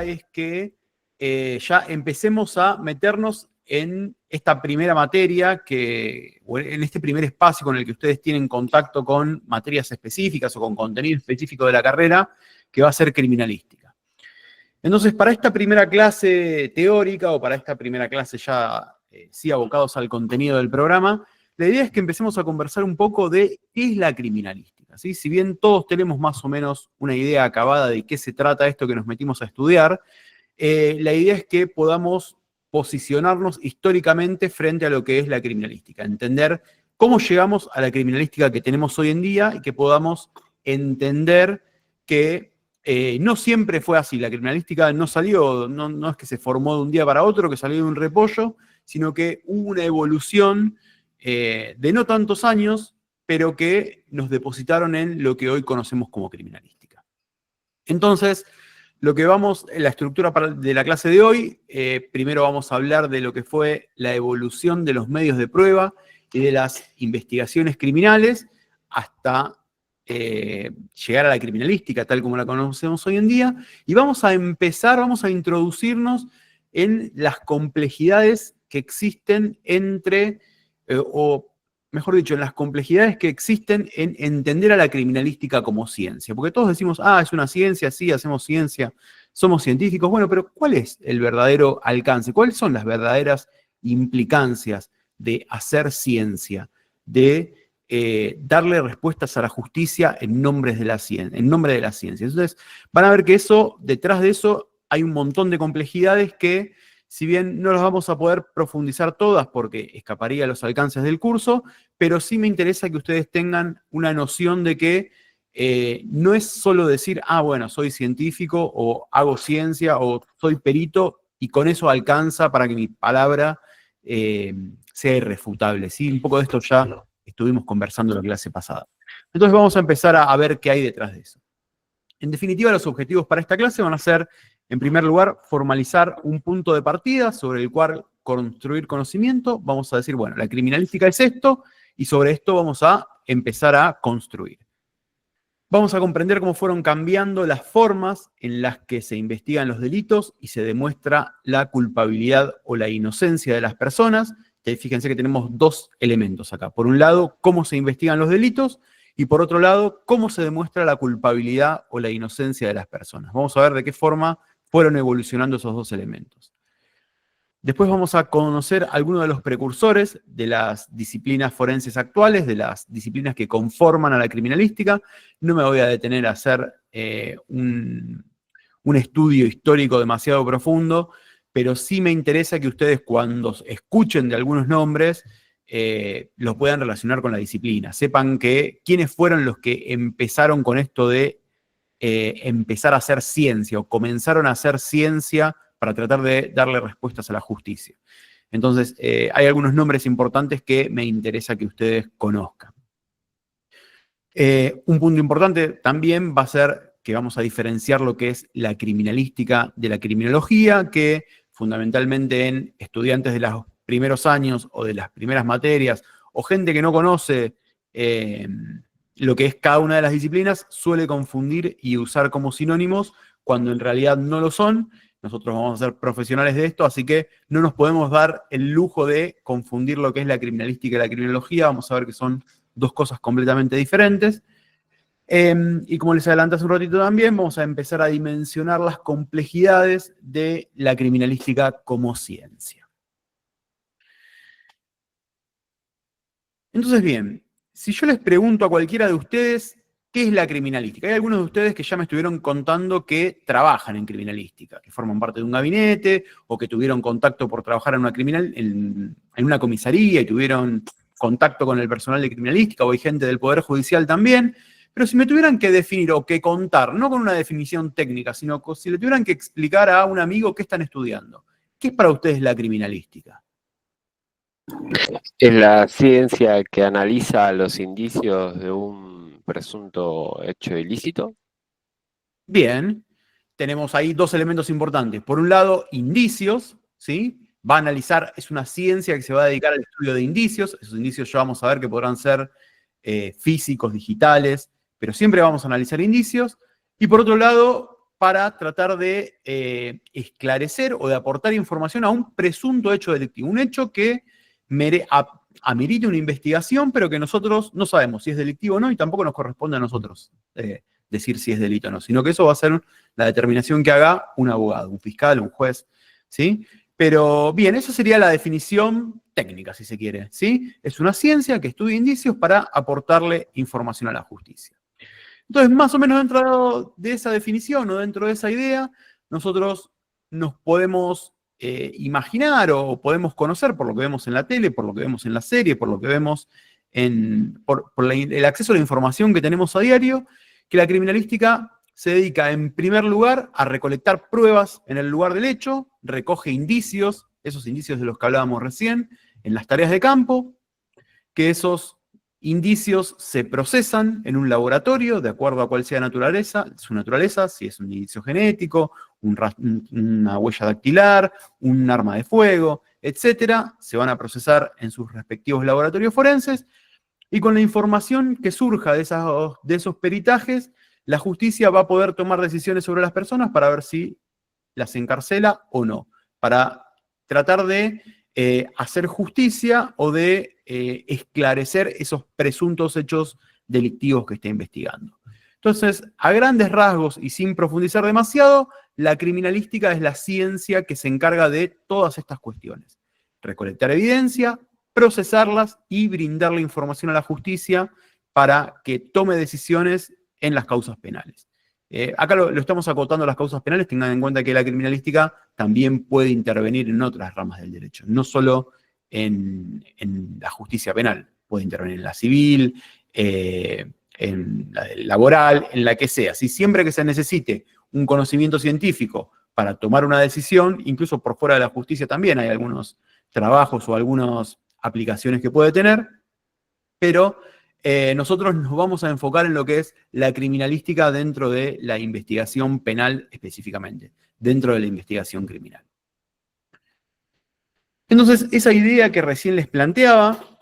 idea es que ya empecemos a meternos en esta primera materia, o en este primer espacio con el que ustedes tienen contacto con materias específicas o con contenido específico de la carrera, que va a ser criminalística. Entonces, para esta primera clase teórica, o para esta primera clase ya sí abocados al contenido del programa, la idea es que empecemos a conversar un poco de qué es la criminalística, ¿sí? Si bien todos tenemos más o menos una idea acabada de qué se trata esto que nos metimos a estudiar, la idea es que podamos posicionarnos históricamente frente a lo que es la criminalística, entender cómo llegamos a la criminalística que tenemos hoy en día y que podamos entender que no siempre fue así. La criminalística no salió, no es que se formó de un día para otro, que salió de un repollo, sino que hubo una evolución de no tantos años, pero que nos depositaron en lo que hoy conocemos como criminalística. Entonces, la estructura de la clase de hoy, primero vamos a hablar de lo que fue la evolución de los medios de prueba y de las investigaciones criminales hasta llegar a la criminalística tal como la conocemos hoy en día, y vamos a introducirnos en las complejidades que existen o mejor dicho, en las complejidades que existen en entender a la criminalística como ciencia. Porque todos decimos, es una ciencia, sí, hacemos ciencia, somos científicos. Bueno, pero ¿cuál es el verdadero alcance? ¿Cuáles son las verdaderas implicancias de hacer ciencia? De darle respuestas a la justicia en nombre de la ciencia. Entonces, van a ver que detrás de eso, hay un montón de complejidades que, si bien no las vamos a poder profundizar todas porque escaparía a los alcances del curso, pero sí me interesa que ustedes tengan una noción de que no es solo decir, bueno, soy científico o hago ciencia o soy perito y con eso alcanza para que mi palabra sea irrefutable, ¿sí? Un poco de esto ya estuvimos conversando en la clase pasada. Entonces vamos a empezar a ver qué hay detrás de eso. En definitiva, los objetivos para esta clase van a ser, en primer lugar, formalizar un punto de partida sobre el cual construir conocimiento. Vamos a decir, bueno, la criminalística es esto, y sobre esto vamos a empezar a construir. Vamos a comprender cómo fueron cambiando las formas en las que se investigan los delitos y se demuestra la culpabilidad o la inocencia de las personas. Y fíjense que tenemos dos elementos acá. Por un lado, cómo se investigan los delitos, y por otro lado, cómo se demuestra la culpabilidad o la inocencia de las personas. Vamos a ver de qué forma fueron evolucionando esos dos elementos. Después vamos a conocer algunos de los precursores de las disciplinas forenses actuales, de las disciplinas que conforman a la criminalística. No me voy a detener a hacer un estudio histórico demasiado profundo, pero sí me interesa que ustedes, cuando escuchen de algunos nombres, los puedan relacionar con la disciplina. Sepan quiénes fueron los que empezaron con esto de empezar a hacer ciencia, o comenzaron a hacer ciencia para tratar de darle respuestas a la justicia. Entonces, hay algunos nombres importantes que me interesa que ustedes conozcan. Un punto importante también va a ser que vamos a diferenciar lo que es la criminalística de la criminología, que fundamentalmente en estudiantes de los primeros años o de las primeras materias, o gente que no conoce lo que es cada una de las disciplinas, suele confundir y usar como sinónimos cuando en realidad no lo son. Nosotros vamos a ser profesionales de esto, así que no nos podemos dar el lujo de confundir lo que es la criminalística y la criminología. Vamos a ver que son dos cosas completamente diferentes. Y como les adelanté hace un ratito también, vamos a empezar a dimensionar las complejidades de la criminalística como ciencia. Entonces, bien, si yo les pregunto a cualquiera de ustedes qué es la criminalística, hay algunos de ustedes que ya me estuvieron contando que trabajan en criminalística, que forman parte de un gabinete, o que tuvieron contacto por trabajar en una comisaría y tuvieron contacto con el personal de criminalística, o hay gente del Poder Judicial también. Pero si me tuvieran que definir o que contar, no con una definición técnica, sino si le tuvieran que explicar a un amigo qué están estudiando, ¿qué es para ustedes la criminalística? Es la ciencia que analiza los indicios de un presunto hecho ilícito. Bien, tenemos ahí dos elementos importantes. Por un lado, indicios, ¿sí? Va a analizar, es una ciencia que se va a dedicar al estudio de indicios. Esos indicios ya vamos a ver que podrán ser físicos, digitales, pero siempre vamos a analizar indicios. Y por otro lado, para tratar de esclarecer o de aportar información a un presunto hecho delictivo. Un hecho que amerite una investigación, pero que nosotros no sabemos si es delictivo o no, y tampoco nos corresponde a nosotros decir si es delito o no, sino que eso va a ser la determinación que haga un abogado, un fiscal, un juez, ¿sí? Pero bien, esa sería la definición técnica, si se quiere, ¿sí? Es una ciencia que estudia indicios para aportarle información a la justicia. Entonces, más o menos dentro de esa definición o dentro de esa idea, nosotros nos podemos imaginar o podemos conocer por lo que vemos en la tele, por lo que vemos en la serie, por lo que vemos por el acceso a la información que tenemos a diario, que la criminalística se dedica en primer lugar a recolectar pruebas en el lugar del hecho, recoge indicios, esos indicios de los que hablábamos recién, en las tareas de campo, que esos indicios se procesan en un laboratorio de acuerdo a cuál sea su naturaleza, si es un indicio genético, una huella dactilar, un arma de fuego, etcétera, se van a procesar en sus respectivos laboratorios forenses, y con la información que surja de esos peritajes, la justicia va a poder tomar decisiones sobre las personas para ver si las encarcela o no, para tratar de hacer justicia o de esclarecer esos presuntos hechos delictivos que está investigando. Entonces, a grandes rasgos y sin profundizar demasiado, la criminalística es la ciencia que se encarga de todas estas cuestiones. Recolectar evidencia, procesarlas y brindarle información a la justicia para que tome decisiones en las causas penales. Acá lo estamos acotando a las causas penales, tengan en cuenta que la criminalística también puede intervenir en otras ramas del derecho, no solo en la justicia penal, puede intervenir en la civil, en la laboral, en la que sea. Si siempre que se necesite un conocimiento científico para tomar una decisión, incluso por fuera de la justicia también hay algunos trabajos o algunas aplicaciones que puede tener, pero nosotros nos vamos a enfocar en lo que es la criminalística dentro de la investigación penal específicamente, dentro de la investigación criminal. Entonces, esa idea que recién les planteaba,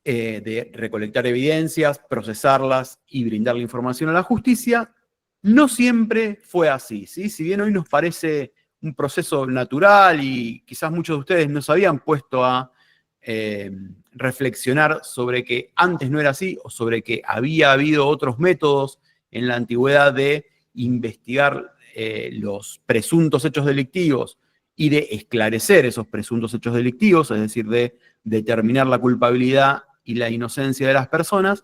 de recolectar evidencias, procesarlas y brindarle información a la justicia, no siempre fue así, ¿sí? Si bien hoy nos parece un proceso natural y quizás muchos de ustedes no se habían puesto a reflexionar sobre que antes no era así o sobre que había habido otros métodos en la antigüedad de investigar los presuntos hechos delictivos y de esclarecer esos presuntos hechos delictivos, es decir, de determinar la culpabilidad y la inocencia de las personas.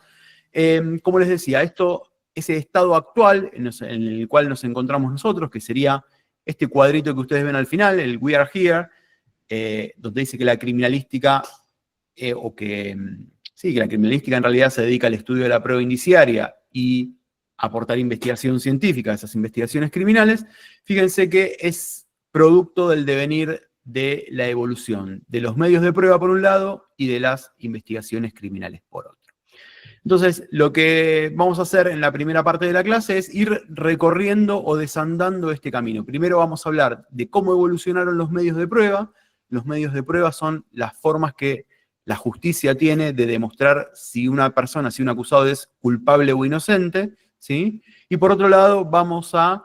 Como les decía, ese estado actual en el cual nos encontramos nosotros, que sería este cuadrito que ustedes ven al final, el We Are Here, donde dice que la criminalística, que la criminalística en realidad se dedica al estudio de la prueba indiciaria y aportar investigación científica a esas investigaciones criminales. Fíjense que es producto del devenir de la evolución de los medios de prueba por un lado y de las investigaciones criminales por otro. Entonces, lo que vamos a hacer en la primera parte de la clase es ir recorriendo o desandando este camino. Primero vamos a hablar de cómo evolucionaron los medios de prueba. Los medios de prueba son las formas que la justicia tiene de demostrar si una persona, si un acusado es culpable o inocente, ¿sí? Y por otro lado, vamos a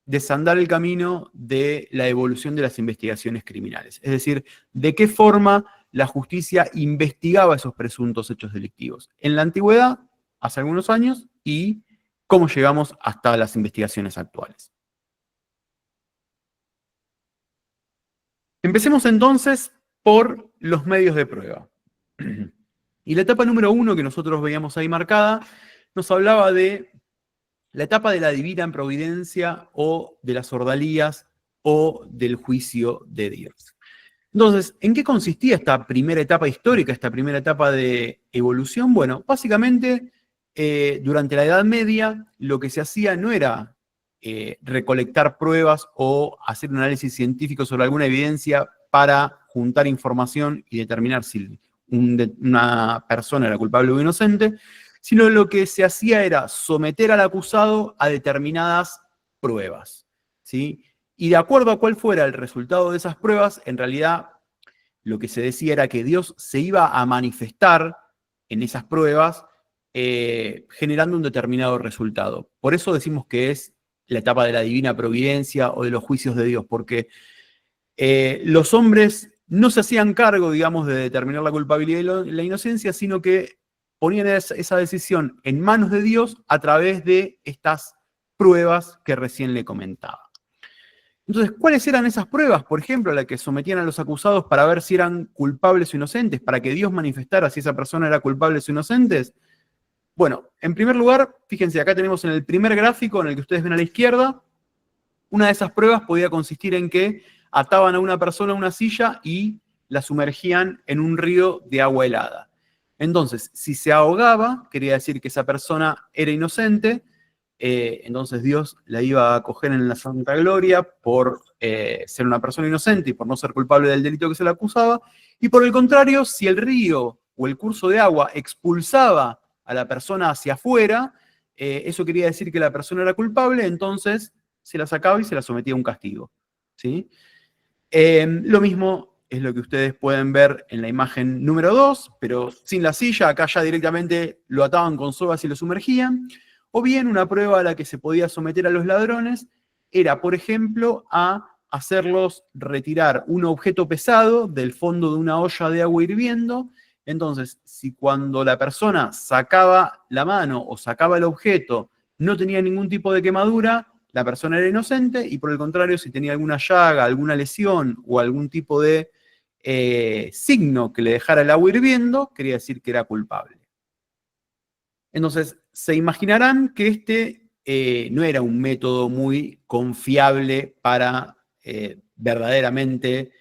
desandar el camino de la evolución de las investigaciones criminales. Es decir, de qué forma la justicia investigaba esos presuntos hechos delictivos en la antigüedad, hace algunos años, y cómo llegamos hasta las investigaciones actuales. Empecemos entonces por los medios de prueba. Y la etapa número 1 que nosotros veíamos ahí marcada, nos hablaba de la etapa de la divina providencia o de las ordalías o del juicio de Dios. Entonces, ¿en qué consistía esta primera etapa histórica, esta primera etapa de evolución? Bueno, básicamente, durante la Edad Media, lo que se hacía no era recolectar pruebas o hacer un análisis científico sobre alguna evidencia para juntar información y determinar si una persona era culpable o inocente, sino lo que se hacía era someter al acusado a determinadas pruebas, ¿sí? Y de acuerdo a cuál fuera el resultado de esas pruebas, en realidad lo que se decía era que Dios se iba a manifestar en esas pruebas generando un determinado resultado. Por eso decimos que es la etapa de la divina providencia o de los juicios de Dios, porque los hombres no se hacían cargo, digamos, de determinar la culpabilidad y la inocencia, sino que ponían esa decisión en manos de Dios a través de estas pruebas que recién le comentaba. Entonces, ¿cuáles eran esas pruebas? Por ejemplo, a las que sometían a los acusados para ver si eran culpables o inocentes, para que Dios manifestara si esa persona era culpable o inocente. Bueno, en primer lugar, fíjense, acá tenemos en el primer gráfico, en el que ustedes ven a la izquierda, una de esas pruebas podía consistir en que ataban a una persona a una silla y la sumergían en un río de agua helada. Entonces, si se ahogaba, quería decir que esa persona era inocente, entonces Dios la iba a coger en la santa gloria por ser una persona inocente y por no ser culpable del delito que se le acusaba. Y por el contrario, si el río o el curso de agua expulsaba a la persona hacia afuera, eso quería decir que la persona era culpable, entonces se la sacaba y se la sometía a un castigo, ¿sí? Lo mismo es lo que ustedes pueden ver en la imagen número 2, pero sin la silla, acá ya directamente lo ataban con sogas y lo sumergían. O bien una prueba a la que se podía someter a los ladrones era, por ejemplo, a hacerlos retirar un objeto pesado del fondo de una olla de agua hirviendo. Entonces, si cuando la persona sacaba la mano o sacaba el objeto no tenía ningún tipo de quemadura, la persona era inocente, y por el contrario, si tenía alguna llaga, alguna lesión o algún tipo de signo que le dejara el agua hirviendo, quería decir que era culpable. Entonces, se imaginarán que este no era un método muy confiable para verdaderamente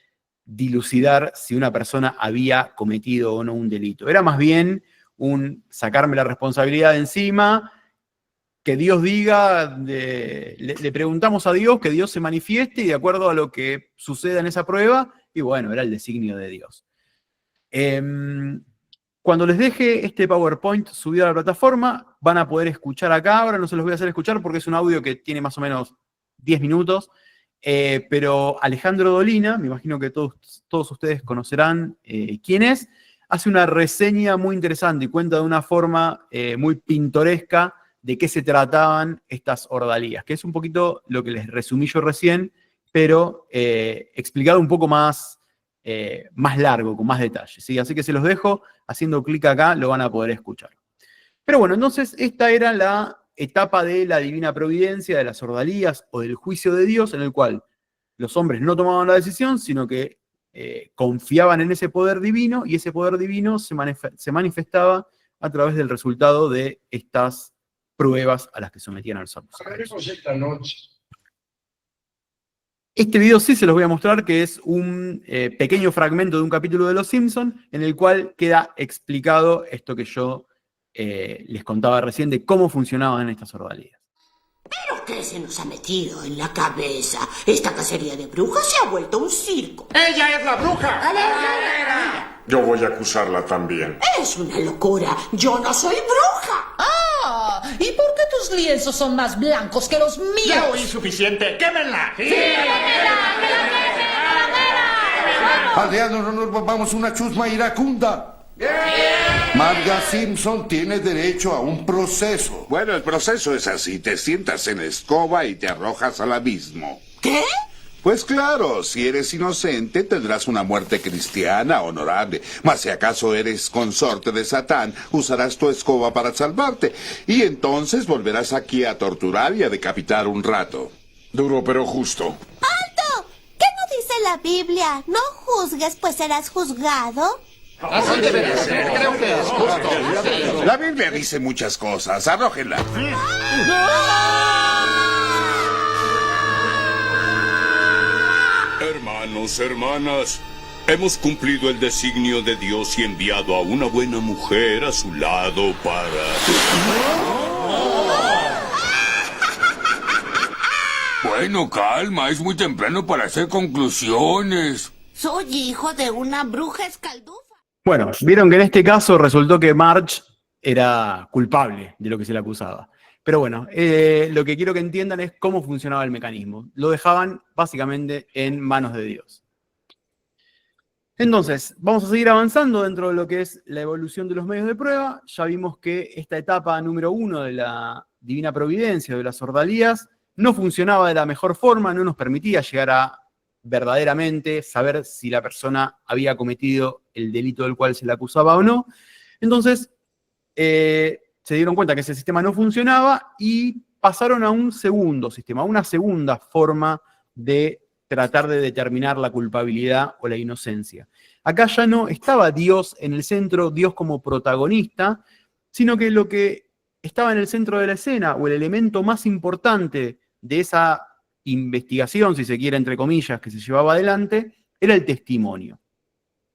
dilucidar si una persona había cometido o no un delito. Era más bien un sacarme la responsabilidad de encima, que Dios diga, le preguntamos a Dios, que Dios se manifieste y de acuerdo a lo que suceda en esa prueba, y bueno, era el designio de Dios. Cuando les deje este PowerPoint subido a la plataforma, van a poder escuchar acá. Ahora no se los voy a hacer escuchar porque es un audio que tiene más o menos 10 minutos, pero Alejandro Dolina, me imagino que todos ustedes conocerán quién es, hace una reseña muy interesante y cuenta de una forma muy pintoresca de qué se trataban estas ordalías, que es un poquito lo que les resumí yo recién, pero explicado un poco más largo, con más detalles, ¿sí? Así que se los dejo, haciendo clic acá lo van a poder escuchar. Pero bueno, entonces esta era la etapa de la divina providencia, de las ordalías o del juicio de Dios, en el cual los hombres no tomaban la decisión, sino que confiaban en ese poder divino, y ese poder divino se manifestaba a través del resultado de estas pruebas a las que sometían a los acusados. Este video sí se los voy a mostrar, que es un pequeño fragmento de un capítulo de Los Simpson, en el cual queda explicado esto que yo les contaba recién de cómo funcionaban estas ordalías. ¿Pero qué se nos ha metido en la cabeza? Esta cacería de brujas se ha vuelto un circo. ¡Ella es la bruja! Yo voy a acusarla también. Es una locura. Yo no soy bruja. Ah, ¿y por qué tus lienzos son más blancos que los míos? Ya oí suficiente. ¡Quémenla! ¡Sí! Aldeanos, no nos vamos una chusma iracunda. Marga Simpson tiene derecho a un proceso. Bueno, el proceso es así. Te sientas en la escoba y te arrojas al abismo. ¿Qué? Pues claro, si eres inocente tendrás una muerte cristiana honorable. Mas si acaso eres consorte de Satán, usarás tu escoba para salvarte. Y entonces volverás aquí a torturar y a decapitar un rato. Duro pero justo. ¡Alto! ¿Qué no dice la Biblia? No juzgues, pues serás juzgado. Así debe de ser. Creo que es justo. La Biblia dice muchas cosas. Arrójenla. Hermanos, hermanas, hemos cumplido el designio de Dios y enviado a una buena mujer a su lado para... Bueno, calma, es muy temprano para hacer conclusiones. Soy hijo de una bruja escaldufa. Bueno, vieron que en este caso resultó que Marge era culpable de lo que se le acusaba. Pero bueno, lo que quiero que entiendan es cómo funcionaba el mecanismo. Lo dejaban básicamente en manos de Dios. Entonces, vamos a seguir avanzando dentro de lo que es la evolución de los medios de prueba. Ya vimos que esta etapa número 1 de la Divina Providencia, de las ordalías, no funcionaba de la mejor forma, no nos permitía llegar a verdaderamente saber si la persona había cometido el delito del cual se le acusaba o no. Entonces, se dieron cuenta que ese sistema no funcionaba y pasaron a un segundo sistema, a una segunda forma de tratar de determinar la culpabilidad o la inocencia. Acá ya no estaba Dios en el centro, Dios como protagonista, sino que lo que estaba en el centro de la escena, o el elemento más importante de esa investigación, si se quiere, entre comillas, que se llevaba adelante, era el testimonio.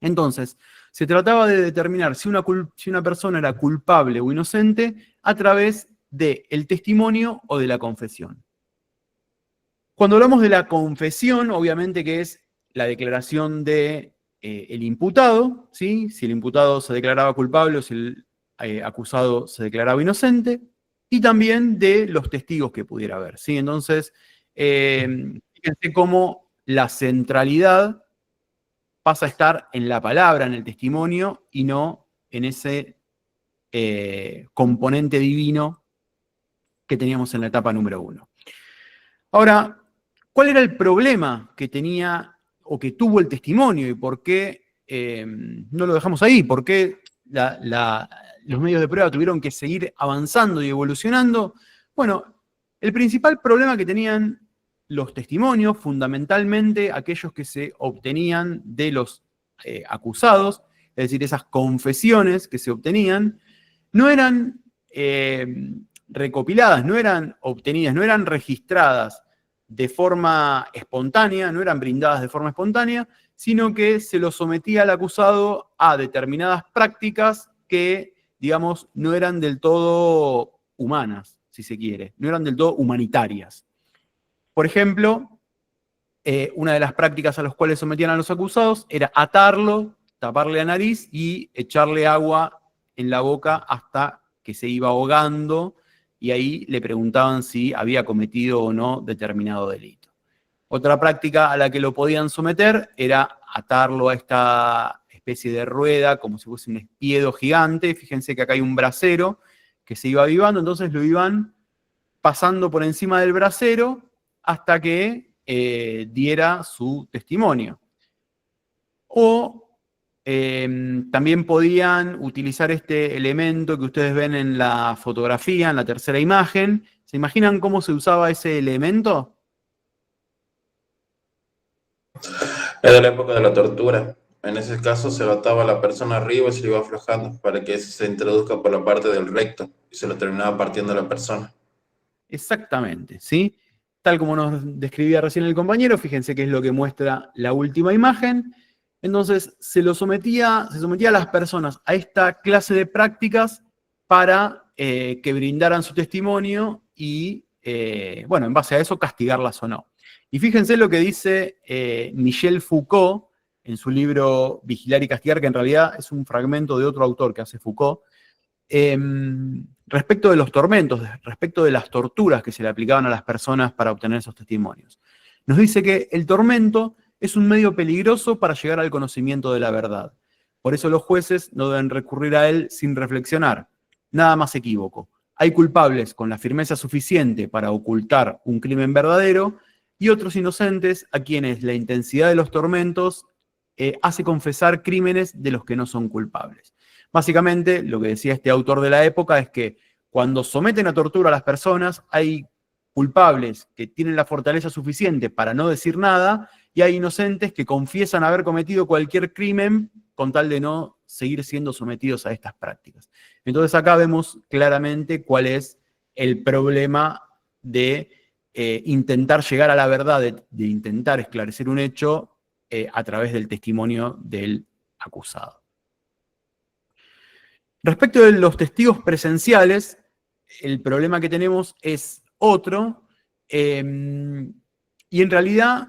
Entonces, se trataba de determinar si una persona era culpable o inocente a través del testimonio o de la confesión. Cuando hablamos de la confesión, obviamente que es la declaración de el imputado, ¿sí? Si el imputado se declaraba culpable o si el acusado se declaraba inocente, y también de los testigos que pudiera haber, ¿sí? Entonces, fíjense cómo la centralidad pasa a estar en la palabra, en el testimonio, y no en ese componente divino que teníamos en la etapa número 1. Ahora, ¿cuál era el problema que tenía o que tuvo el testimonio y por qué no lo dejamos ahí? ¿Por qué los medios de prueba tuvieron que seguir avanzando y evolucionando? Bueno, el principal problema que tenían los testimonios, fundamentalmente aquellos que se obtenían de los acusados, es decir, esas confesiones que se obtenían, no eran recopiladas, no eran obtenidas, no eran registradas de forma espontánea, no eran brindadas de forma espontánea, sino que se lo sometía al acusado a determinadas prácticas que, digamos, no eran del todo humanas, si se quiere, no eran del todo humanitarias. Por ejemplo, una de las prácticas a las cuales sometían a los acusados era atarlo, taparle la nariz y echarle agua en la boca hasta que se iba ahogando, y ahí le preguntaban si había cometido o no determinado delito. Otra práctica a la que lo podían someter era atarlo a esta especie de rueda, como si fuese un espiedo gigante. Fíjense que acá hay un brasero que se iba avivando, entonces lo iban pasando por encima del brasero hasta que diera su testimonio. O también podían utilizar este elemento que ustedes ven en la fotografía, en la tercera imagen. ¿Se imaginan cómo se usaba ese elemento? Es de la época de la tortura. En ese caso se ataba a la persona arriba y se le iba aflojando para que se introduzca por la parte del recto y se lo terminaba partiendo a la persona. Exactamente, ¿sí? Tal como nos describía recién el compañero, fíjense que es lo que muestra la última imagen. Entonces, se sometía a las personas a esta clase de prácticas para que brindaran su testimonio y, bueno, en base a eso, castigarlas o no. Y fíjense lo que dice Michel Foucault en su libro Vigilar y Castigar, que en realidad es un fragmento de otro autor que hace Foucault, respecto de los tormentos, respecto de las torturas que se le aplicaban a las personas para obtener esos testimonios. Nos dice que el tormento es un medio peligroso para llegar al conocimiento de la verdad. Por eso los jueces no deben recurrir a él sin reflexionar. Nada más equívoco. Hay culpables con la firmeza suficiente para ocultar un crimen verdadero y otros inocentes a quienes la intensidad de los tormentos hace confesar crímenes de los que no son culpables. Básicamente, lo que decía este autor de la época es que cuando someten a tortura a las personas, hay culpables que tienen la fortaleza suficiente para no decir nada, y hay inocentes que confiesan haber cometido cualquier crimen con tal de no seguir siendo sometidos a estas prácticas. Entonces acá vemos claramente cuál es el problema de intentar llegar a la verdad, de intentar esclarecer un hecho a través del testimonio del acusado. Respecto de los testigos presenciales, el problema que tenemos es otro, y en realidad,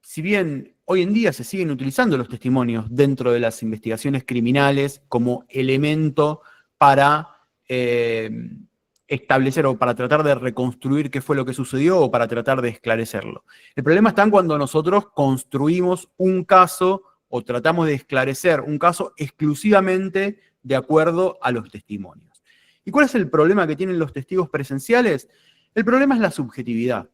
si bien hoy en día se siguen utilizando los testimonios dentro de las investigaciones criminales como elemento para establecer o para tratar de reconstruir qué fue lo que sucedió o para tratar de esclarecerlo. El problema está cuando nosotros construimos un caso o tratamos de esclarecer un caso exclusivamente de acuerdo a los testimonios. ¿Y cuál es el problema que tienen los testigos presenciales? El problema es la subjetividad.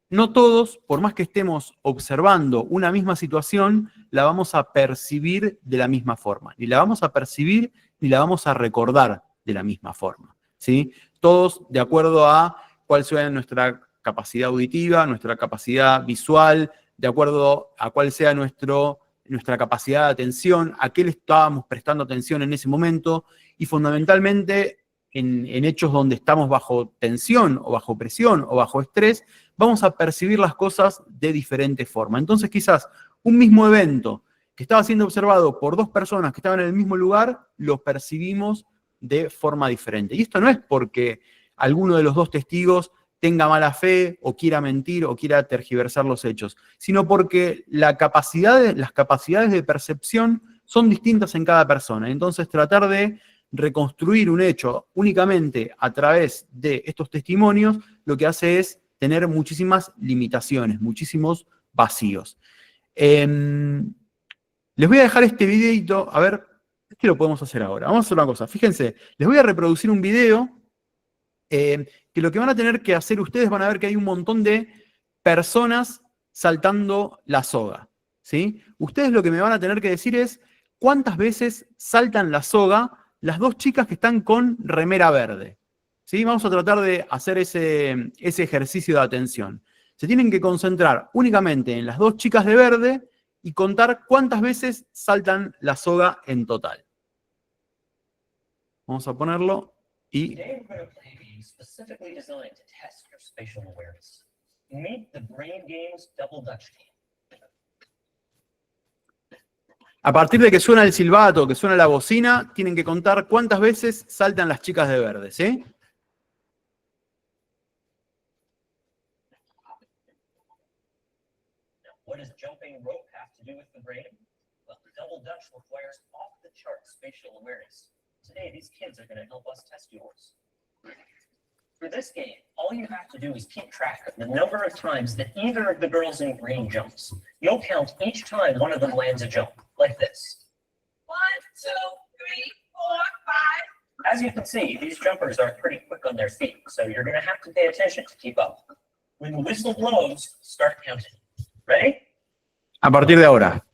No todos, por más que estemos observando una misma situación, la vamos a percibir de la misma forma. Ni la vamos a percibir ni la vamos a recordar de la misma forma, ¿sí? Todos de acuerdo a cuál sea nuestra capacidad auditiva, nuestra capacidad visual, de acuerdo a cuál sea nuestra capacidad de atención, a qué le estábamos prestando atención en ese momento, y fundamentalmente en hechos donde estamos bajo tensión, o bajo presión, o bajo estrés, vamos a percibir las cosas de diferente forma. Entonces quizás un mismo evento que estaba siendo observado por dos personas que estaban en el mismo lugar, lo percibimos de forma diferente. Y esto no es porque alguno de los dos testigos tenga mala fe, o quiera mentir, o quiera tergiversar los hechos, sino porque las capacidades de percepción son distintas en cada persona. Entonces tratar de reconstruir un hecho únicamente a través de estos testimonios, lo que hace es tener muchísimas limitaciones, muchísimos vacíos. Les voy a dejar este videito, a ver, ¿qué lo podemos hacer ahora? Vamos a hacer una cosa, fíjense, les voy a reproducir un video que lo que van a tener que hacer ustedes, van a ver que hay un montón de personas saltando la soga, ¿sí? Ustedes lo que me van a tener que decir es cuántas veces saltan la soga las dos chicas que están con remera verde, ¿sí? Vamos a tratar de hacer ese ejercicio de atención. Se tienen que concentrar únicamente en las dos chicas de verde y contar cuántas veces saltan la soga en total. Vamos a ponerlo y... Specifically designed to test your spatial awareness. Meet the Brain Games Double Dutch Game. A partir de que suena el silbato, que suena la bocina, tienen que contar cuántas veces saltan las chicas de verde, ¿sí? Now, what does jumping rope have to do with the brain? Well, the Double Dutch requires off-the-chart spatial awareness. Today, these kids are going to help us test yours. For this game, all you have to do is keep track of the number of times that either of the girls in green jumps. You'll count each time one of them lands a jump, like this. 1, 2, 3, 4, 5. As you can see, these jumpers are pretty quick on their feet, so you're going to have to pay attention to keep up. When the whistle blows, start counting. Ready? A partir de ahora.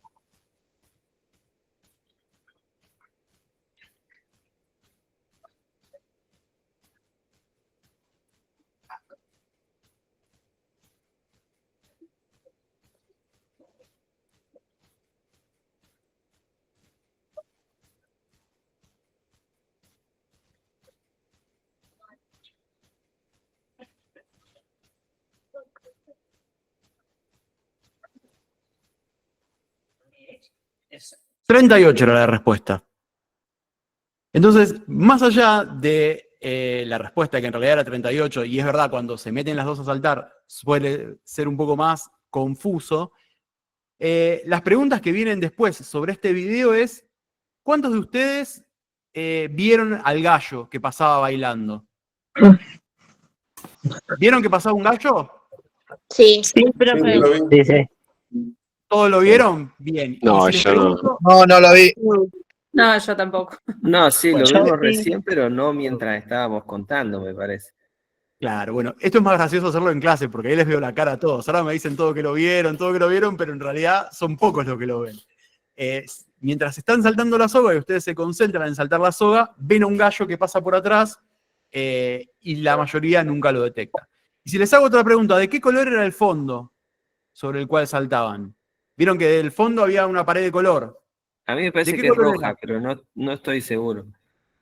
If 38 era la respuesta. Entonces, más allá de la respuesta, que en realidad era 38, y es verdad, cuando se meten las dos a saltar, suele ser un poco más confuso, las preguntas que vienen después sobre este video es, ¿cuántos de ustedes vieron al gallo que pasaba bailando? ¿Vieron que pasaba un gallo? Sí. ¿Todos lo vieron? Bien. No, ¿Y si les yo no. pregunto? No lo vi. No, yo tampoco. No, sí, Bueno, lo yo vimos sí. recién, pero no mientras estábamos contando, me parece. Claro, bueno, esto es más gracioso hacerlo en clase, porque ahí les veo la cara a todos. Ahora me dicen todo que lo vieron, pero en realidad son pocos los que lo ven. Mientras están saltando la soga y ustedes se concentran en saltar la soga, ven a un gallo que pasa por atrás y la mayoría nunca lo detecta. Y si les hago otra pregunta, ¿de qué color era el fondo sobre el cual saltaban? Vieron que del fondo había una pared de color. A mí me parece ¿De qué que es color roja, era? pero no estoy seguro.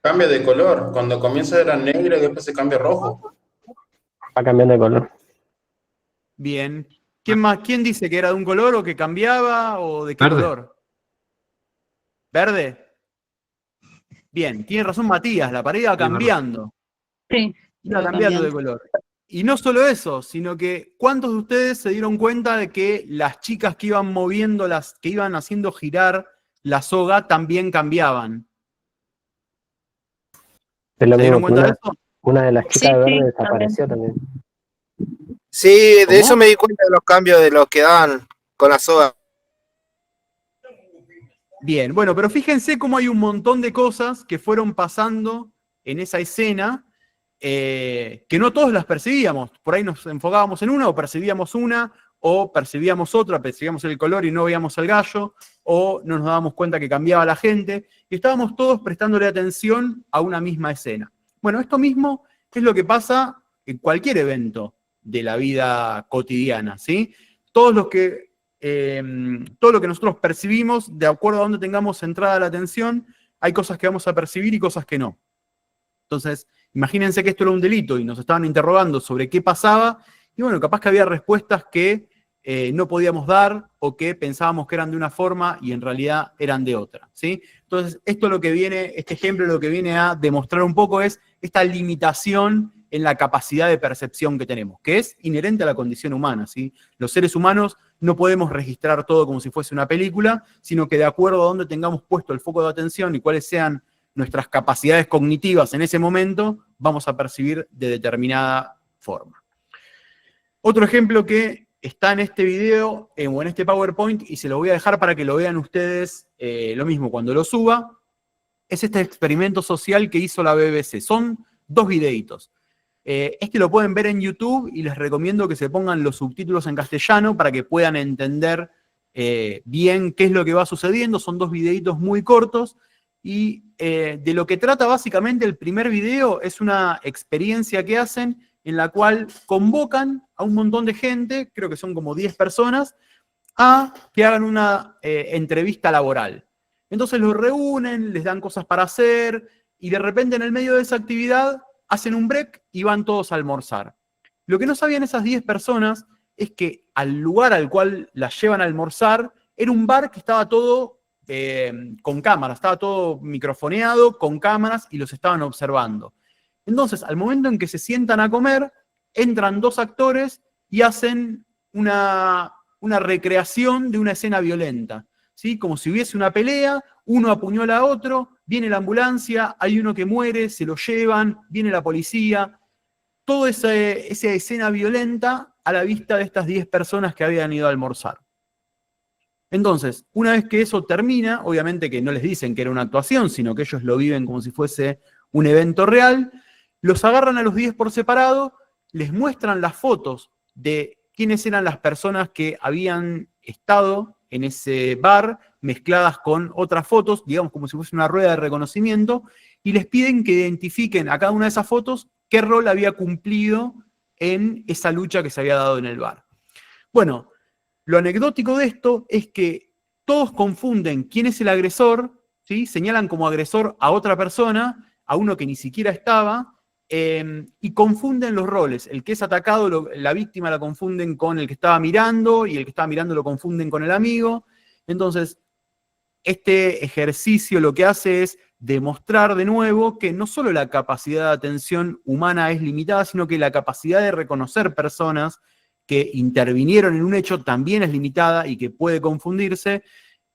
Cambia de color. Cuando comienza era negro y después se cambia a rojo. Va cambiando de color. Bien. ¿Quién más? ¿Quién dice que era de un color o que cambiaba o de qué Verde. color? ¿Verde? Bien, tiene razón Matías, la pared iba cambiando. Sí. Iba cambiando de color. Y no solo eso, sino que ¿cuántos de ustedes se dieron cuenta de que las chicas que iban moviendo, que iban haciendo girar la soga también cambiaban? Es lo ¿Se dieron mismo, cuenta de eso? una de las chicas Sí, de verde sí, desapareció también. Sí, de ¿Cómo? eso me di cuenta de los cambios de los que daban con la soga. Bien, bueno, pero fíjense cómo hay un montón de cosas que fueron pasando en esa escena que no todos las percibíamos. Por ahí nos enfocábamos en una, o percibíamos otra, percibíamos el color y no veíamos al gallo, o no nos dábamos cuenta que cambiaba la gente, y estábamos todos prestándole atención a una misma escena. Bueno, esto mismo es lo que pasa en cualquier evento de la vida cotidiana, ¿sí? Todo lo que nosotros percibimos, de acuerdo a donde tengamos centrada la atención, hay cosas que vamos a percibir y cosas que no. Entonces, imagínense que esto era un delito y nos estaban interrogando sobre qué pasaba, y bueno, capaz que había respuestas que no podíamos dar o que pensábamos que eran de una forma y en realidad eran de otra, ¿sí? Entonces, este ejemplo lo que viene a demostrar un poco es esta limitación en la capacidad de percepción que tenemos, que es inherente a la condición humana, ¿sí? Los seres humanos no podemos registrar todo como si fuese una película, sino que de acuerdo a dónde tengamos puesto el foco de atención y cuáles sean nuestras capacidades cognitivas en ese momento, vamos a percibir de determinada forma. Otro ejemplo que está en este video o en este PowerPoint, y se lo voy a dejar para que lo vean ustedes lo mismo cuando lo suba, es este experimento social que hizo la BBC. Son 2 videitos. Este lo pueden ver en YouTube y les recomiendo que se pongan los subtítulos en castellano para que puedan entender bien qué es lo que va sucediendo. Son 2 videitos muy cortos y de lo que trata básicamente el primer video es una experiencia que hacen en la cual convocan a un montón de gente, creo que son como 10 personas, a que hagan una entrevista laboral. Entonces los reúnen, les dan cosas para hacer y de repente en el medio de esa actividad hacen un break y van todos a almorzar. Lo que no sabían esas 10 personas es que al lugar al cual las llevan a almorzar era un bar que estaba todo con cámaras, estaba todo microfoneado, con cámaras y los estaban observando. Entonces, al momento en que se sientan a comer, entran 2 actores y hacen una recreación de una escena violenta, ¿sí? Como si hubiese una pelea, uno apuñala a otro, viene la ambulancia, hay uno que muere, se lo llevan, viene la policía. Toda esa escena violenta a la vista de estas 10 personas que habían ido a almorzar. Entonces, una vez que eso termina, obviamente que no les dicen que era una actuación, sino que ellos lo viven como si fuese un evento real, los agarran a los 10 por separado, les muestran las fotos de quiénes eran las personas que habían estado en ese bar, mezcladas con otras fotos, digamos como si fuese una rueda de reconocimiento, y les piden que identifiquen a cada una de esas fotos qué rol había cumplido en esa lucha que se había dado en el bar. Bueno, lo anecdótico de esto es que todos confunden quién es el agresor, ¿sí? Señalan como agresor a otra persona, a uno que ni siquiera estaba, y confunden los roles. El que es atacado, la víctima la confunden con el que estaba mirando, y el que estaba mirando lo confunden con el amigo. Entonces, este ejercicio lo que hace es demostrar de nuevo que no solo la capacidad de atención humana es limitada, sino que la capacidad de reconocer personas que intervinieron en un hecho también es limitada y que puede confundirse.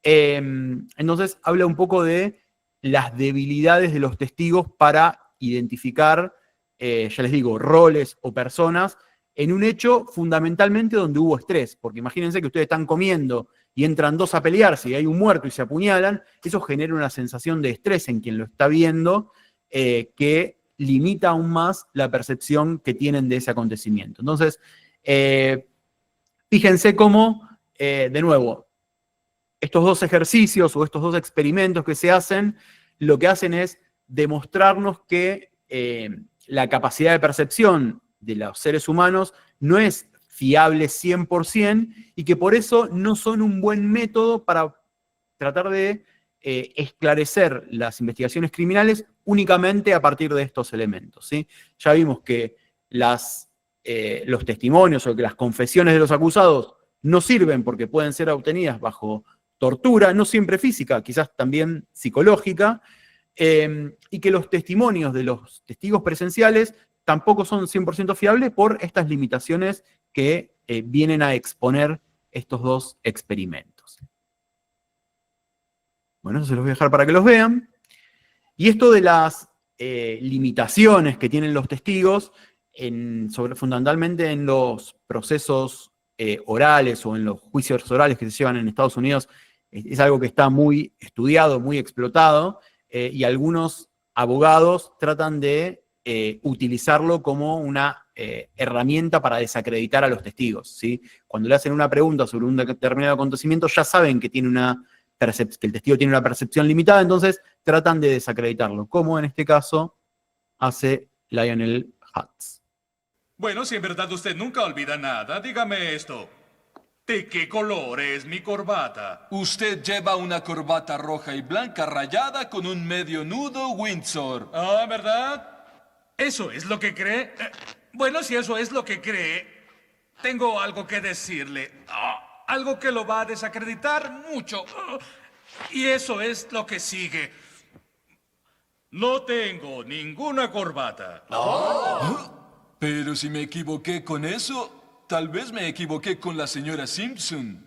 Entonces, habla un poco de las debilidades de los testigos para identificar, ya les digo, roles o personas en un hecho fundamentalmente donde hubo estrés. Porque imagínense que ustedes están comiendo y entran 2 a pelearse y hay un muerto y se apuñalan, eso genera una sensación de estrés en quien lo está viendo que limita aún más la percepción que tienen de ese acontecimiento. Entonces, fíjense cómo, de nuevo, estos 2 ejercicios o estos 2 experimentos que se hacen, lo que hacen es demostrarnos que la capacidad de percepción de los seres humanos no es fiable 100% y que por eso no son un buen método para tratar de esclarecer las investigaciones criminales únicamente a partir de estos elementos, ¿sí? Ya vimos que los testimonios o que las confesiones de los acusados no sirven porque pueden ser obtenidas bajo tortura, no siempre física, quizás también psicológica, y que los testimonios de los testigos presenciales tampoco son 100% fiables por estas limitaciones que vienen a exponer estos 2 experimentos. Bueno, eso se los voy a dejar para que los vean. Y esto de las limitaciones que tienen los testigos, fundamentalmente en los procesos orales o en los juicios orales que se llevan en Estados Unidos Es algo que está muy estudiado, muy explotado, y algunos abogados tratan de utilizarlo como una herramienta para desacreditar a los testigos, ¿sí? Cuando le hacen una pregunta sobre un determinado acontecimiento, ya saben que tiene que el testigo tiene una percepción limitada, entonces tratan de desacreditarlo, como en este caso hace Lionel Hutz. Bueno, si en verdad usted nunca olvida nada, dígame esto. ¿De qué color es mi corbata? Usted lleva una corbata roja y blanca rayada con un medio nudo Windsor. Ah, ¿verdad? ¿Eso es lo que cree? Bueno, si eso es lo que cree, tengo algo que decirle. Algo que lo va a desacreditar mucho. Y eso es lo que sigue. No tengo ninguna corbata. Pero si me equivoqué con eso, tal vez me equivoqué con la señora Simpson.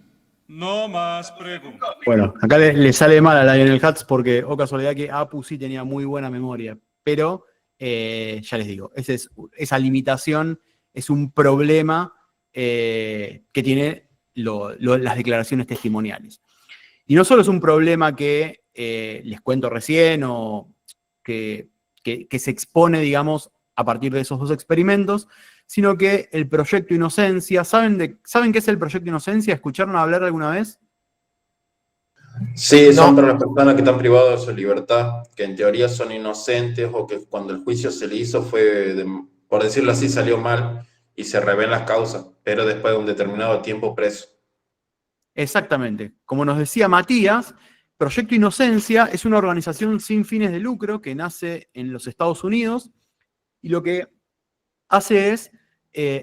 No más preguntas. Bueno, acá le sale mal a Lionel Hutz porque, oh casualidad, que Apu sí tenía muy buena memoria. Pero, ya les digo, esa limitación es un problema que tiene las declaraciones testimoniales. Y no solo es un problema que les cuento recién o que se expone, digamos, a partir de esos dos experimentos, sino que el Proyecto Inocencia, ¿saben qué es el Proyecto Inocencia? ¿Escucharon hablar alguna vez? Sí, son para las personas que están privadas de su libertad, que en teoría son inocentes o que cuando el juicio se le hizo fue, por decirlo así, salió mal y se revén las causas, pero después de un determinado tiempo preso. Exactamente. Como nos decía Matías, Proyecto Inocencia es una organización sin fines de lucro que nace en los Estados Unidos y lo que hace es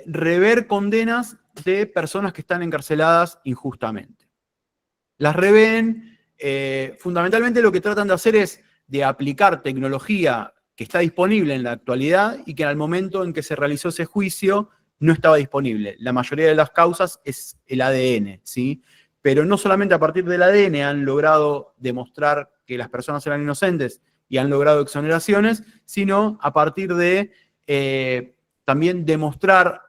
rever condenas de personas que están encarceladas injustamente. Las revén, fundamentalmente lo que tratan de hacer es de aplicar tecnología que está disponible en la actualidad y que al momento en que se realizó ese juicio no estaba disponible. La mayoría de las causas es el ADN, ¿sí? Pero no solamente a partir del ADN han logrado demostrar que las personas eran inocentes y han logrado exoneraciones, sino a partir de también demostrar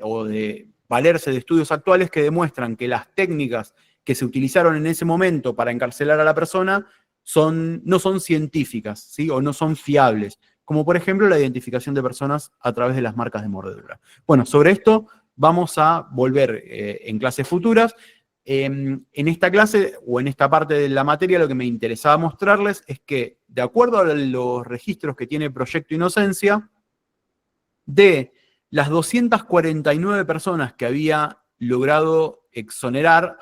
o de valerse de estudios actuales que demuestran que las técnicas que se utilizaron en ese momento para encarcelar a la persona no son científicas, ¿sí? O no son fiables, como por ejemplo la identificación de personas a través de las marcas de mordedura. Bueno, sobre esto vamos a volver en clases futuras. En esta clase o en esta parte de la materia lo que me interesaba mostrarles es que, de acuerdo a los registros que tiene Proyecto Inocencia, de las 249 personas que había logrado exonerar,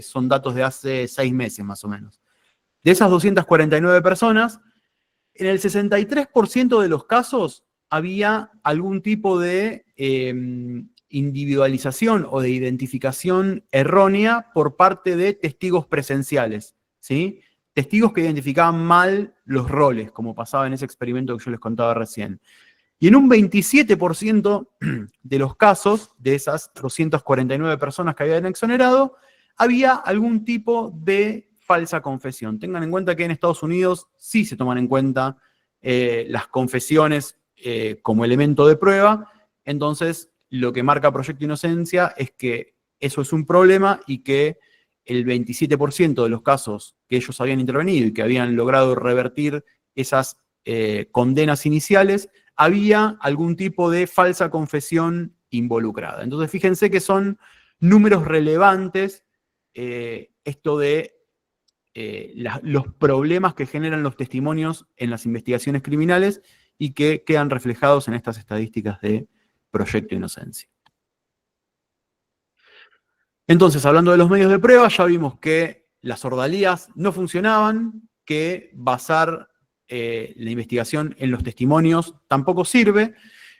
son datos de hace 6 meses más o menos, de esas 249 personas, en el 63% de los casos había algún tipo de individualización o de identificación errónea por parte de testigos presenciales, ¿sí? Testigos que identificaban mal los roles, como pasaba en ese experimento que yo les contaba recién. Y en un 27% de los casos, de esas 249 personas que habían exonerado, había algún tipo de falsa confesión. Tengan en cuenta que en Estados Unidos sí se toman en cuenta las confesiones como elemento de prueba. Entonces, lo que marca Proyecto Inocencia es que eso es un problema y que el 27% de los casos que ellos habían intervenido y que habían logrado revertir esas condenas iniciales, había algún tipo de falsa confesión involucrada. Entonces, fíjense que son números relevantes esto de los problemas que generan los testimonios en las investigaciones criminales y que quedan reflejados en estas estadísticas de Proyecto Inocencia. Entonces, hablando de los medios de prueba, ya vimos que las ordalías no funcionaban, que basar la investigación en los testimonios tampoco sirve.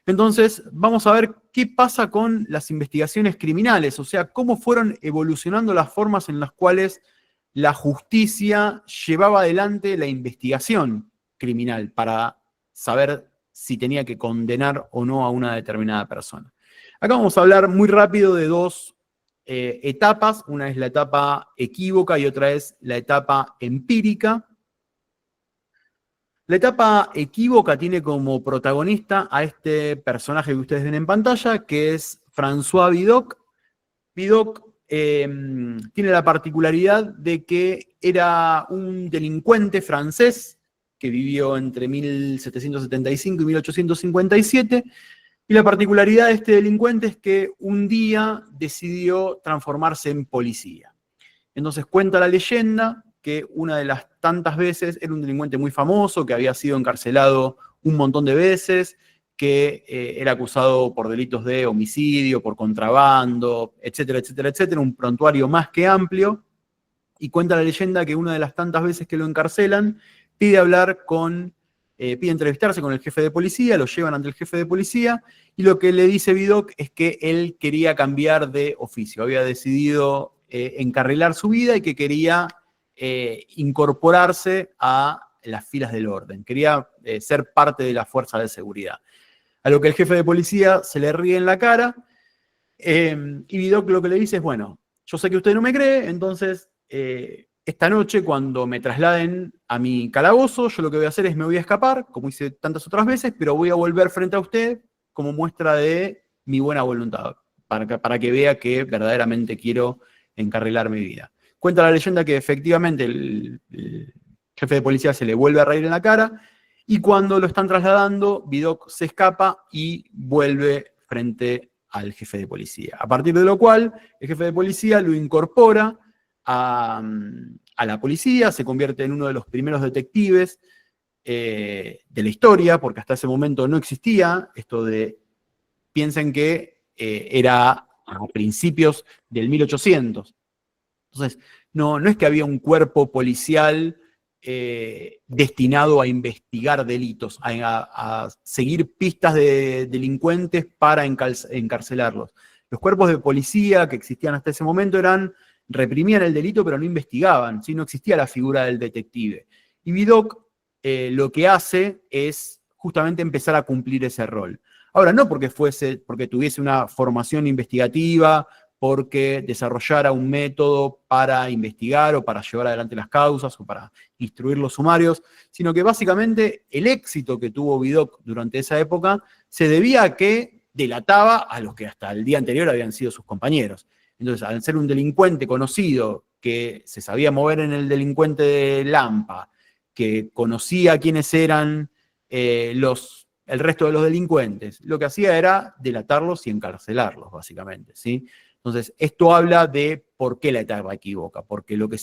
Entonces, vamos a ver qué pasa con las investigaciones criminales, o sea, cómo fueron evolucionando las formas en las cuales la justicia llevaba adelante la investigación criminal para saber si tenía que condenar o no a una determinada persona. Acá vamos a hablar muy rápido de dos etapas. Una es la etapa equívoca y otra es la etapa empírica. La etapa equívoca tiene como protagonista a este personaje que ustedes ven en pantalla, que es François Vidocq. Vidocq tiene la particularidad de que era un delincuente francés que vivió entre 1775 y 1857, y la particularidad de este delincuente es que un día decidió transformarse en policía. Entonces cuenta la leyenda que una de las tantas veces era un delincuente muy famoso, que había sido encarcelado un montón de veces, que era acusado por delitos de homicidio, por contrabando, etcétera, etcétera, etcétera, un prontuario más que amplio, y cuenta la leyenda que una de las tantas veces que lo encarcelan, pide entrevistarse con el jefe de policía, lo llevan ante el jefe de policía, y lo que le dice Vidocq es que él quería cambiar de oficio, había decidido encarrilar su vida y que quería incorporarse a las filas del orden, quería ser parte de la fuerza de seguridad. A lo que el jefe de policía se le ríe en la cara, y Vidocq lo que le dice es, bueno, yo sé que usted no me cree, entonces esta noche cuando me trasladen a mi calabozo, yo lo que voy a hacer es me voy a escapar, como hice tantas otras veces, pero voy a volver frente a usted como muestra de mi buena voluntad, para que vea que verdaderamente quiero encarrilar mi vida. Cuenta la leyenda que efectivamente el jefe de policía se le vuelve a reír en la cara, y cuando lo están trasladando, Vidocq se escapa y vuelve frente al jefe de policía. A partir de lo cual, el jefe de policía lo incorpora a la policía, se convierte en uno de los primeros detectives de la historia, porque hasta ese momento no existía esto de, piensen que era a principios del 1800. Entonces, no es que había un cuerpo policial destinado a investigar delitos, a seguir pistas de delincuentes para encarcelarlos. Los cuerpos de policía que existían hasta ese momento reprimían el delito, pero no investigaban, ¿sí? No existía la figura del detective. Y Vidocq lo que hace es justamente empezar a cumplir ese rol. Ahora, no porque tuviese una formación investigativa, porque desarrollara un método para investigar o para llevar adelante las causas o para instruir los sumarios, sino que básicamente el éxito que tuvo Vidocq durante esa época se debía a que delataba a los que hasta el día anterior habían sido sus compañeros. Entonces, al ser un delincuente conocido, que se sabía mover en el delincuente de Lampa, que conocía quiénes eran el resto de los delincuentes, lo que hacía era delatarlos y encarcelarlos, básicamente, ¿sí? Entonces, esto habla de por qué la etapa equivoca, porque lo que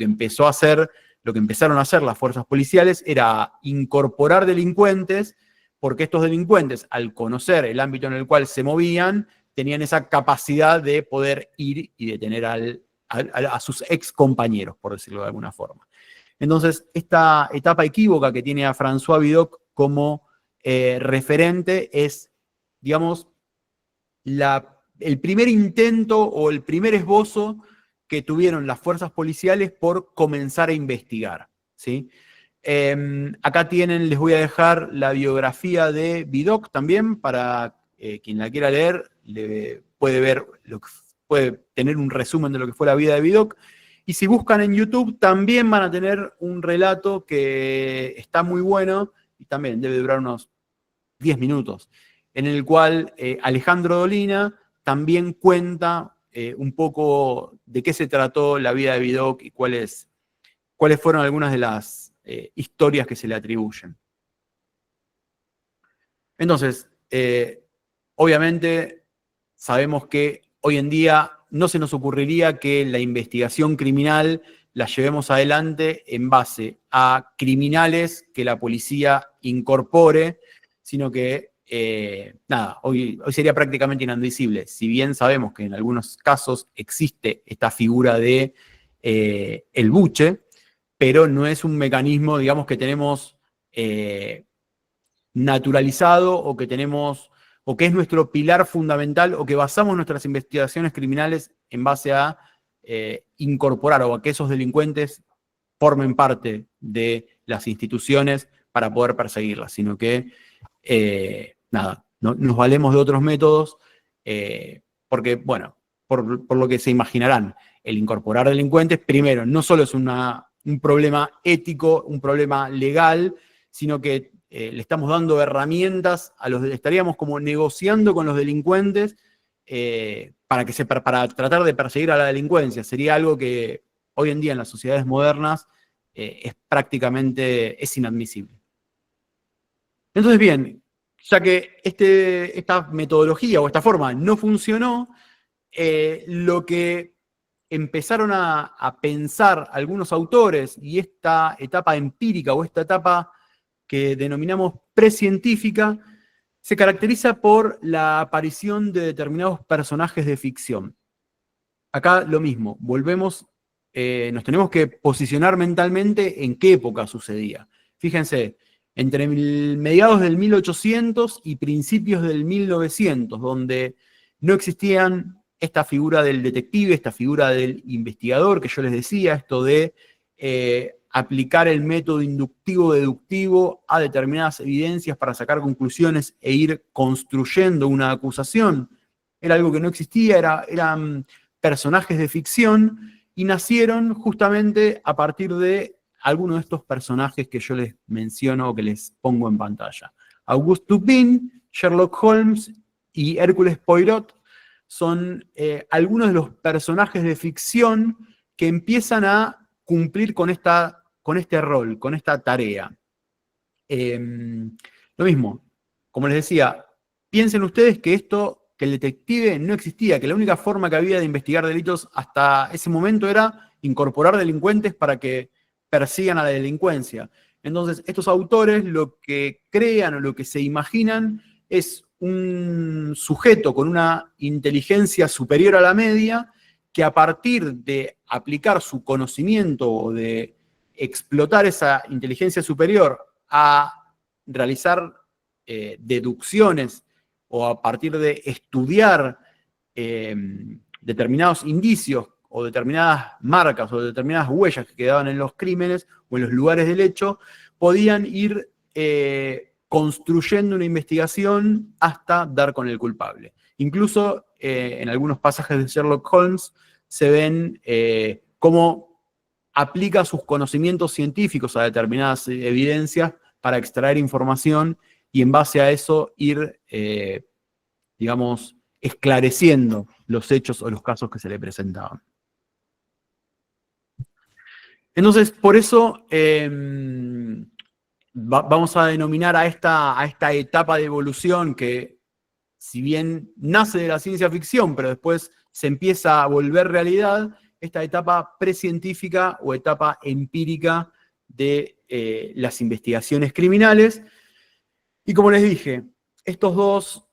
empezaron a hacer las fuerzas policiales era incorporar delincuentes, porque estos delincuentes, al conocer el ámbito en el cual se movían, tenían esa capacidad de poder ir y detener a sus ex compañeros, por decirlo de alguna forma. Entonces, esta etapa equívoca que tiene a François Vidocq como referente es, digamos, el primer intento o el primer esbozo que tuvieron las fuerzas policiales por comenzar a investigar, ¿sí? Acá les voy a dejar la biografía de Vidocq también, para quien la quiera leer, puede tener un resumen de lo que fue la vida de Vidocq. Y si buscan en YouTube, también van a tener un relato que está muy bueno, y también debe durar unos 10 minutos, en el cual Alejandro Dolina también cuenta un poco de qué se trató la vida de Vidocq y cuáles fueron algunas de las historias que se le atribuyen. Entonces, obviamente sabemos que hoy en día no se nos ocurriría que la investigación criminal la llevemos adelante en base a criminales que la policía incorpore, sino que hoy sería prácticamente inadmisible. Si bien sabemos que en algunos casos existe esta figura de el buche, pero no es un mecanismo, digamos, que tenemos naturalizado o que es nuestro pilar fundamental o que basamos nuestras investigaciones criminales en base a incorporar o a que esos delincuentes formen parte de las instituciones para poder perseguirlas, sino que nos valemos de otros métodos porque, bueno, por lo que se imaginarán, el incorporar delincuentes, primero, no solo es un problema ético, un problema legal, sino que le estamos dando herramientas estaríamos como negociando con los delincuentes para tratar de perseguir a la delincuencia. Sería algo que hoy en día en las sociedades modernas es inadmisible. Entonces, bien, ya que esta metodología o esta forma no funcionó, lo que empezaron a pensar algunos autores, y esta etapa empírica o esta etapa que denominamos precientífica, se caracteriza por la aparición de determinados personajes de ficción. Acá lo mismo, nos tenemos que posicionar mentalmente en qué época sucedía. Fíjense, entre mediados del 1800 y principios del 1900, donde no existían esta figura del detective, esta figura del investigador que yo les decía, esto de aplicar el método inductivo-deductivo a determinadas evidencias para sacar conclusiones e ir construyendo una acusación. Era algo que no existía, eran personajes de ficción y nacieron justamente a partir de algunos de estos personajes que yo les menciono o que les pongo en pantalla. Auguste Dupin, Sherlock Holmes y Hércules Poirot son algunos de los personajes de ficción que empiezan a cumplir con este rol, con esta tarea. Lo mismo, como les decía, piensen ustedes que el detective no existía, que la única forma que había de investigar delitos hasta ese momento era incorporar delincuentes para que persigan a la delincuencia. Entonces, estos autores lo que crean o lo que se imaginan es un sujeto con una inteligencia superior a la media que a partir de aplicar su conocimiento o de explotar esa inteligencia superior a realizar deducciones o a partir de estudiar determinados indicios o determinadas marcas o determinadas huellas que quedaban en los crímenes o en los lugares del hecho, podían ir construyendo una investigación hasta dar con el culpable. Incluso en algunos pasajes de Sherlock Holmes se ven cómo aplica sus conocimientos científicos a determinadas evidencias para extraer información y en base a eso ir, digamos, esclareciendo los hechos o los casos que se le presentaban. Entonces, por eso vamos a denominar a esta etapa de evolución que, si bien nace de la ciencia ficción, pero después se empieza a volver realidad, esta etapa precientífica o etapa empírica de las investigaciones criminales. Y como les dije, estos dos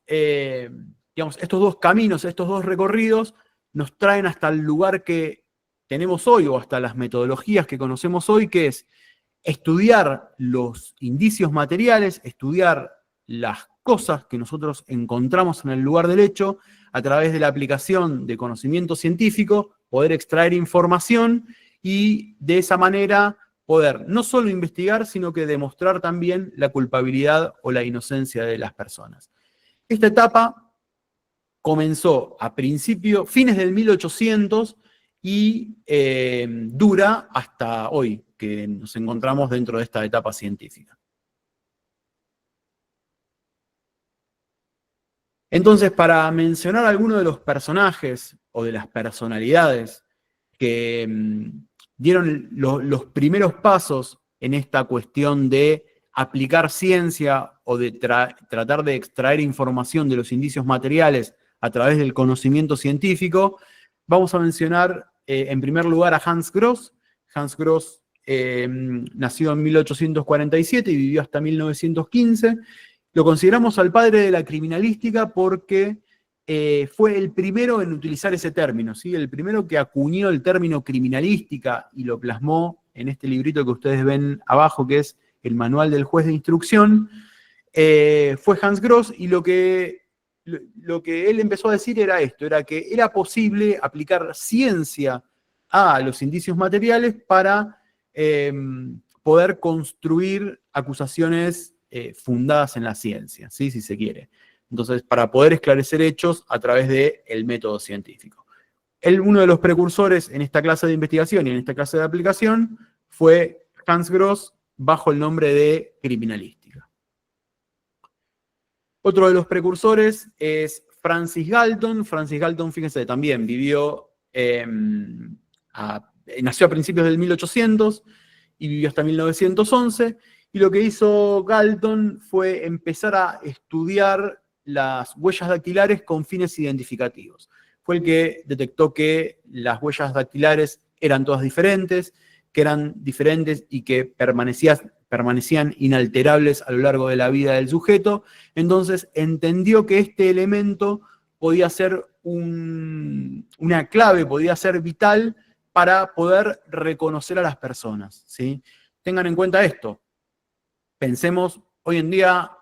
caminos, estos dos recorridos, nos traen hasta el lugar que tenemos hoy, o hasta las metodologías que conocemos hoy, que es estudiar los indicios materiales, estudiar las cosas que nosotros encontramos en el lugar del hecho, a través de la aplicación de conocimiento científico, poder extraer información y de esa manera poder no solo investigar, sino que demostrar también la culpabilidad o la inocencia de las personas. Esta etapa comenzó a fines del 1800 y dura hasta hoy, que nos encontramos dentro de esta etapa científica. Entonces, para mencionar algunos de los personajes o de las personalidades que dieron los primeros pasos en esta cuestión de aplicar ciencia o de tratar de extraer información de los indicios materiales a través del conocimiento científico, vamos a mencionar en primer lugar a Hans Gross. Hans Gross nació en 1847 y vivió hasta 1915. Lo consideramos al padre de la criminalística porque fue el primero en utilizar ese término, ¿sí? El primero que acuñó el término criminalística y lo plasmó en este librito que ustedes ven abajo, que es el Manual del Juez de Instrucción, fue Hans Gross, y lo que él empezó a decir era esto, era que era posible aplicar ciencia a los indicios materiales para poder construir acusaciones fundadas en la ciencia, ¿sí? Si se quiere. Entonces, para poder esclarecer hechos a través del método científico. Uno de los precursores en esta clase de investigación y en esta clase de aplicación fue Hans Gross, bajo el nombre de criminalística. Otro de los precursores es Francis Galton. Francis Galton, fíjense, también vivió, nació a principios del 1800 y vivió hasta 1911. Y lo que hizo Galton fue empezar a estudiar las huellas dactilares con fines identificativos. Fue el que detectó que las huellas dactilares eran todas diferentes, y que permanecían inalterables a lo largo de la vida del sujeto. Entonces entendió que este elemento podía ser una clave, podía ser vital para poder reconocer a las personas, ¿sí? Tengan en cuenta esto. Pensemos, hoy en día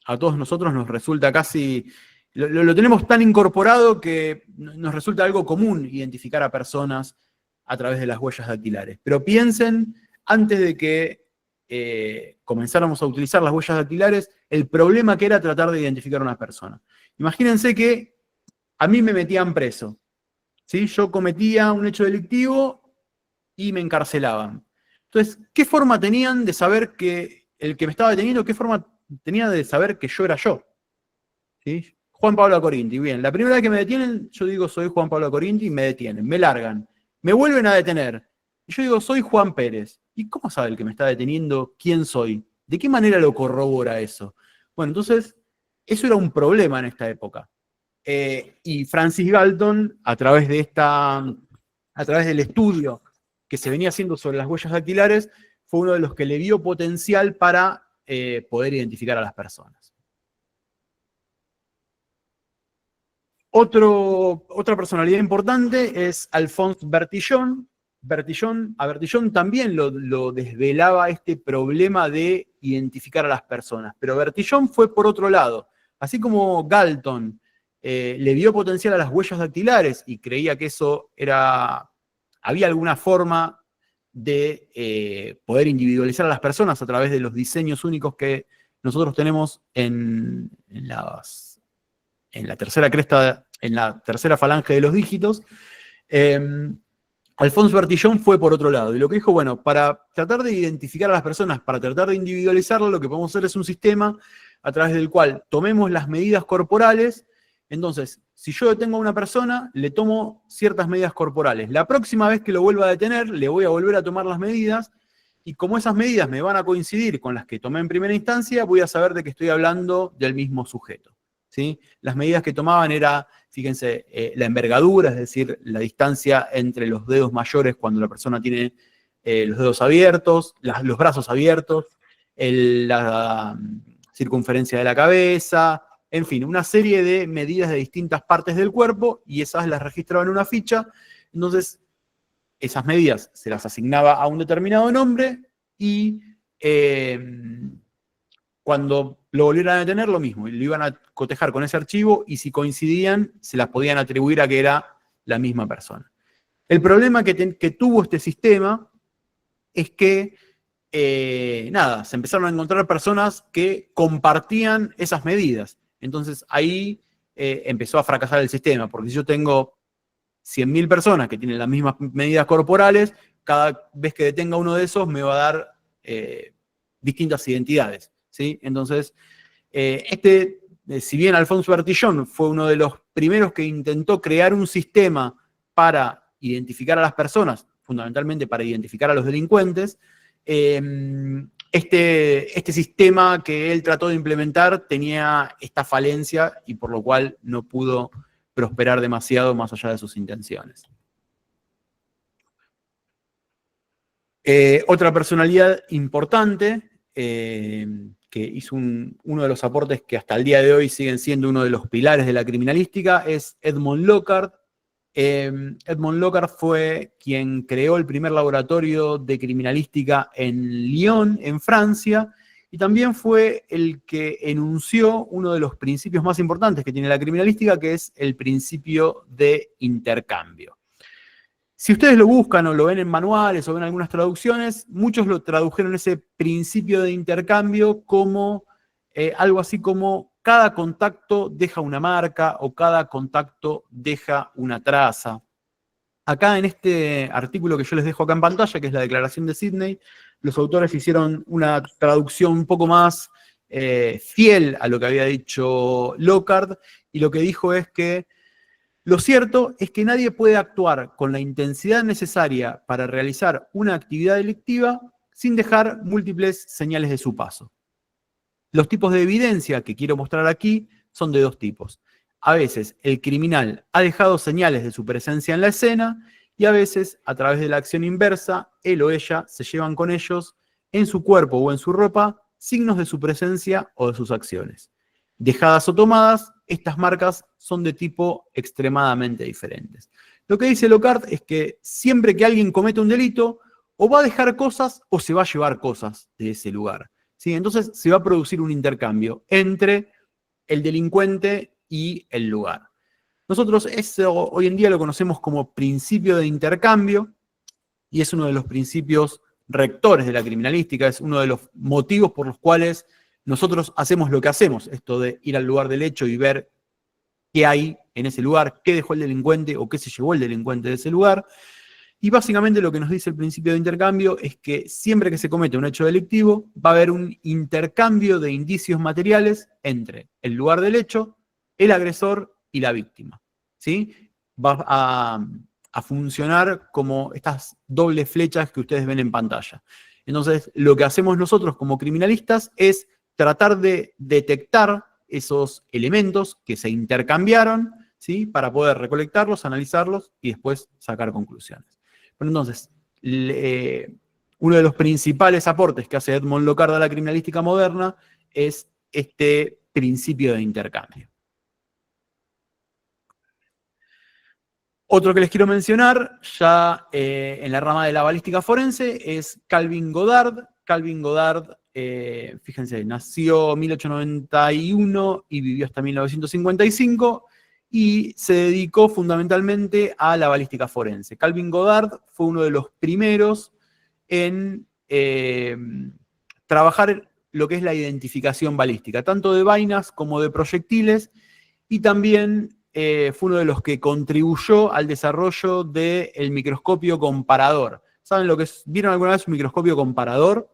a todos nosotros nos resulta casi, lo tenemos tan incorporado que nos resulta algo común identificar a personas a través de las huellas dactilares. Pero piensen, antes de que comenzáramos a utilizar las huellas dactilares, el problema que era tratar de identificar a una persona. Imagínense que a mí me metían preso, ¿sí? Yo cometía un hecho delictivo y me encarcelaban. Entonces, ¿qué forma tenían de saber que el que me estaba deteniendo, qué forma tenía de saber que yo era yo? ¿Sí? Juan Pablo Corinti, bien. La primera vez que me detienen, yo digo soy Juan Pablo Corinti y me detienen, me largan. Me vuelven a detener. Y yo digo soy Juan Pérez. ¿Y cómo sabe el que me está deteniendo quién soy? ¿De qué manera lo corrobora eso? Bueno, entonces, eso era un problema en esta época. Y Francis Galton, a través del estudio que se venía haciendo sobre las huellas dactilares, fue uno de los que le vio potencial para poder identificar a las personas. Otra personalidad importante es Alphonse Bertillon. A Bertillon también lo desvelaba este problema de identificar a las personas, pero Bertillon fue por otro lado. Así como Galton le vio potencial a las huellas dactilares y creía que eso había alguna forma de poder individualizar a las personas a través de los diseños únicos que nosotros tenemos en la tercera falange de los dígitos. Alphonse Bertillon fue por otro lado, y lo que dijo, bueno, para tratar de identificar a las personas, para tratar de individualizarlo, lo que podemos hacer es un sistema a través del cual tomemos las medidas corporales. Entonces, si yo detengo a una persona, le tomo ciertas medidas corporales. La próxima vez que lo vuelva a detener, le voy a volver a tomar las medidas, y como esas medidas me van a coincidir con las que tomé en primera instancia, voy a saber de que estoy hablando del mismo sujeto, ¿sí? Las medidas que tomaban era, fíjense, la envergadura, es decir, la distancia entre los dedos mayores cuando la persona tiene los dedos abiertos, los brazos abiertos, la circunferencia de la cabeza, en fin, una serie de medidas de distintas partes del cuerpo, y esas las registraba en una ficha. Entonces, esas medidas se las asignaba a un determinado nombre, y cuando lo volvieran a detener, lo mismo, y lo iban a cotejar con ese archivo, y si coincidían, se las podían atribuir a que era la misma persona. El problema que tuvo este sistema es que, se empezaron a encontrar personas que compartían esas medidas. Entonces ahí empezó a fracasar el sistema, porque si yo tengo 100.000 personas que tienen las mismas medidas corporales, cada vez que detenga uno de esos me va a dar distintas identidades, ¿sí? Entonces, si bien Alphonse Bertillon fue uno de los primeros que intentó crear un sistema para identificar a las personas, fundamentalmente para identificar a los delincuentes, este sistema que él trató de implementar tenía esta falencia, y por lo cual no pudo prosperar demasiado más allá de sus intenciones. Otra personalidad importante que hizo uno de los aportes que hasta el día de hoy siguen siendo uno de los pilares de la criminalística es Edmond Locard. Edmond Locard fue quien creó el primer laboratorio de criminalística en Lyon, en Francia, y también fue el que enunció uno de los principios más importantes que tiene la criminalística, que es el principio de intercambio. Si ustedes lo buscan o lo ven en manuales o ven algunas traducciones, muchos lo tradujeron ese principio de intercambio como algo así como cada contacto deja una marca o cada contacto deja una traza. Acá en este artículo que yo les dejo acá en pantalla, que es la Declaración de Sydney, los autores hicieron una traducción un poco más fiel a lo que había dicho Lockhart, y lo que dijo es que lo cierto es que nadie puede actuar con la intensidad necesaria para realizar una actividad delictiva sin dejar múltiples señales de su paso. Los tipos de evidencia que quiero mostrar aquí son de dos tipos. A veces el criminal ha dejado señales de su presencia en la escena y a veces, a través de la acción inversa, él o ella se llevan con ellos en su cuerpo o en su ropa signos de su presencia o de sus acciones. Dejadas o tomadas, estas marcas son de tipo extremadamente diferentes. Lo que dice Lockhart es que siempre que alguien comete un delito, o va a dejar cosas o se va a llevar cosas de ese lugar, ¿sí? Entonces se va a producir un intercambio entre el delincuente y el lugar. Nosotros eso hoy en día lo conocemos como principio de intercambio y es uno de los principios rectores de la criminalística, es uno de los motivos por los cuales nosotros hacemos lo que hacemos, esto de ir al lugar del hecho y ver qué hay en ese lugar, qué dejó el delincuente o qué se llevó el delincuente de ese lugar. Y básicamente lo que nos dice el principio de intercambio es que siempre que se comete un hecho delictivo va a haber un intercambio de indicios materiales entre el lugar del hecho, el agresor y la víctima, ¿sí? Va a funcionar como estas dobles flechas que ustedes ven en pantalla. Entonces, lo que hacemos nosotros como criminalistas es tratar de detectar esos elementos que se intercambiaron, ¿sí? Para poder recolectarlos, analizarlos y después sacar conclusiones. Pero entonces, uno de los principales aportes que hace Edmond Lockhart a la criminalística moderna es este principio de intercambio. Otro que les quiero mencionar, ya en la rama de la balística forense, es Calvin Goddard. Calvin Goddard, fíjense, nació en 1891 y vivió hasta 1955 y se dedicó fundamentalmente a la balística forense. Calvin Goddard fue uno de los primeros en trabajar lo que es la identificación balística, tanto de vainas como de proyectiles, y también fue uno de los que contribuyó al desarrollo del microscopio comparador. ¿Saben lo que es? ¿Vieron alguna vez un microscopio comparador?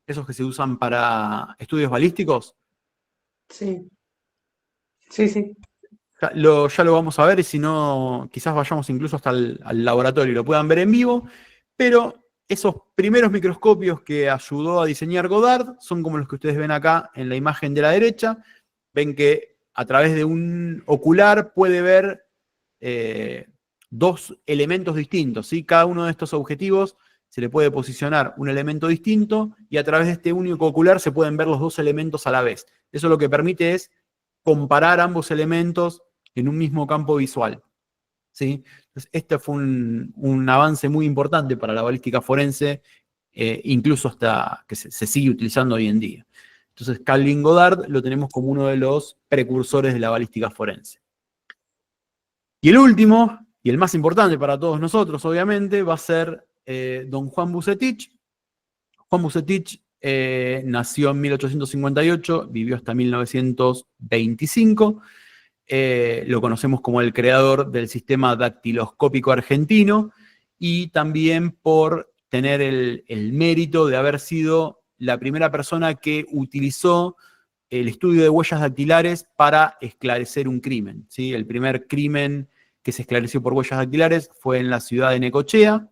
Esos que se usan para estudios balísticos. Sí. Sí, sí. Ya lo vamos a ver y si no, quizás vayamos incluso hasta al laboratorio y lo puedan ver en vivo, pero esos primeros microscopios que ayudó a diseñar Goddard son como los que ustedes ven acá en la imagen de la derecha. Ven que a través de un ocular puede ver dos elementos distintos, ¿sí? Cada uno de estos objetivos se le puede posicionar un elemento distinto y a través de este único ocular se pueden ver los dos elementos a la vez. Eso lo que permite es comparar ambos elementos en un mismo campo visual, ¿sí? Entonces, este fue un avance muy importante para la balística forense, incluso hasta que se sigue utilizando hoy en día. Entonces, Calvin Goddard lo tenemos como uno de los precursores de la balística forense. Y el último, y el más importante para todos nosotros, obviamente, va a ser don Juan Vucetich. Juan Vucetich nació en 1858, vivió hasta 1925. Lo conocemos como el creador del sistema dactiloscópico argentino y también por tener el mérito de haber sido la primera persona que utilizó el estudio de huellas dactilares para esclarecer un crimen, ¿sí? El primer crimen que se esclareció por huellas dactilares fue en la ciudad de Necochea.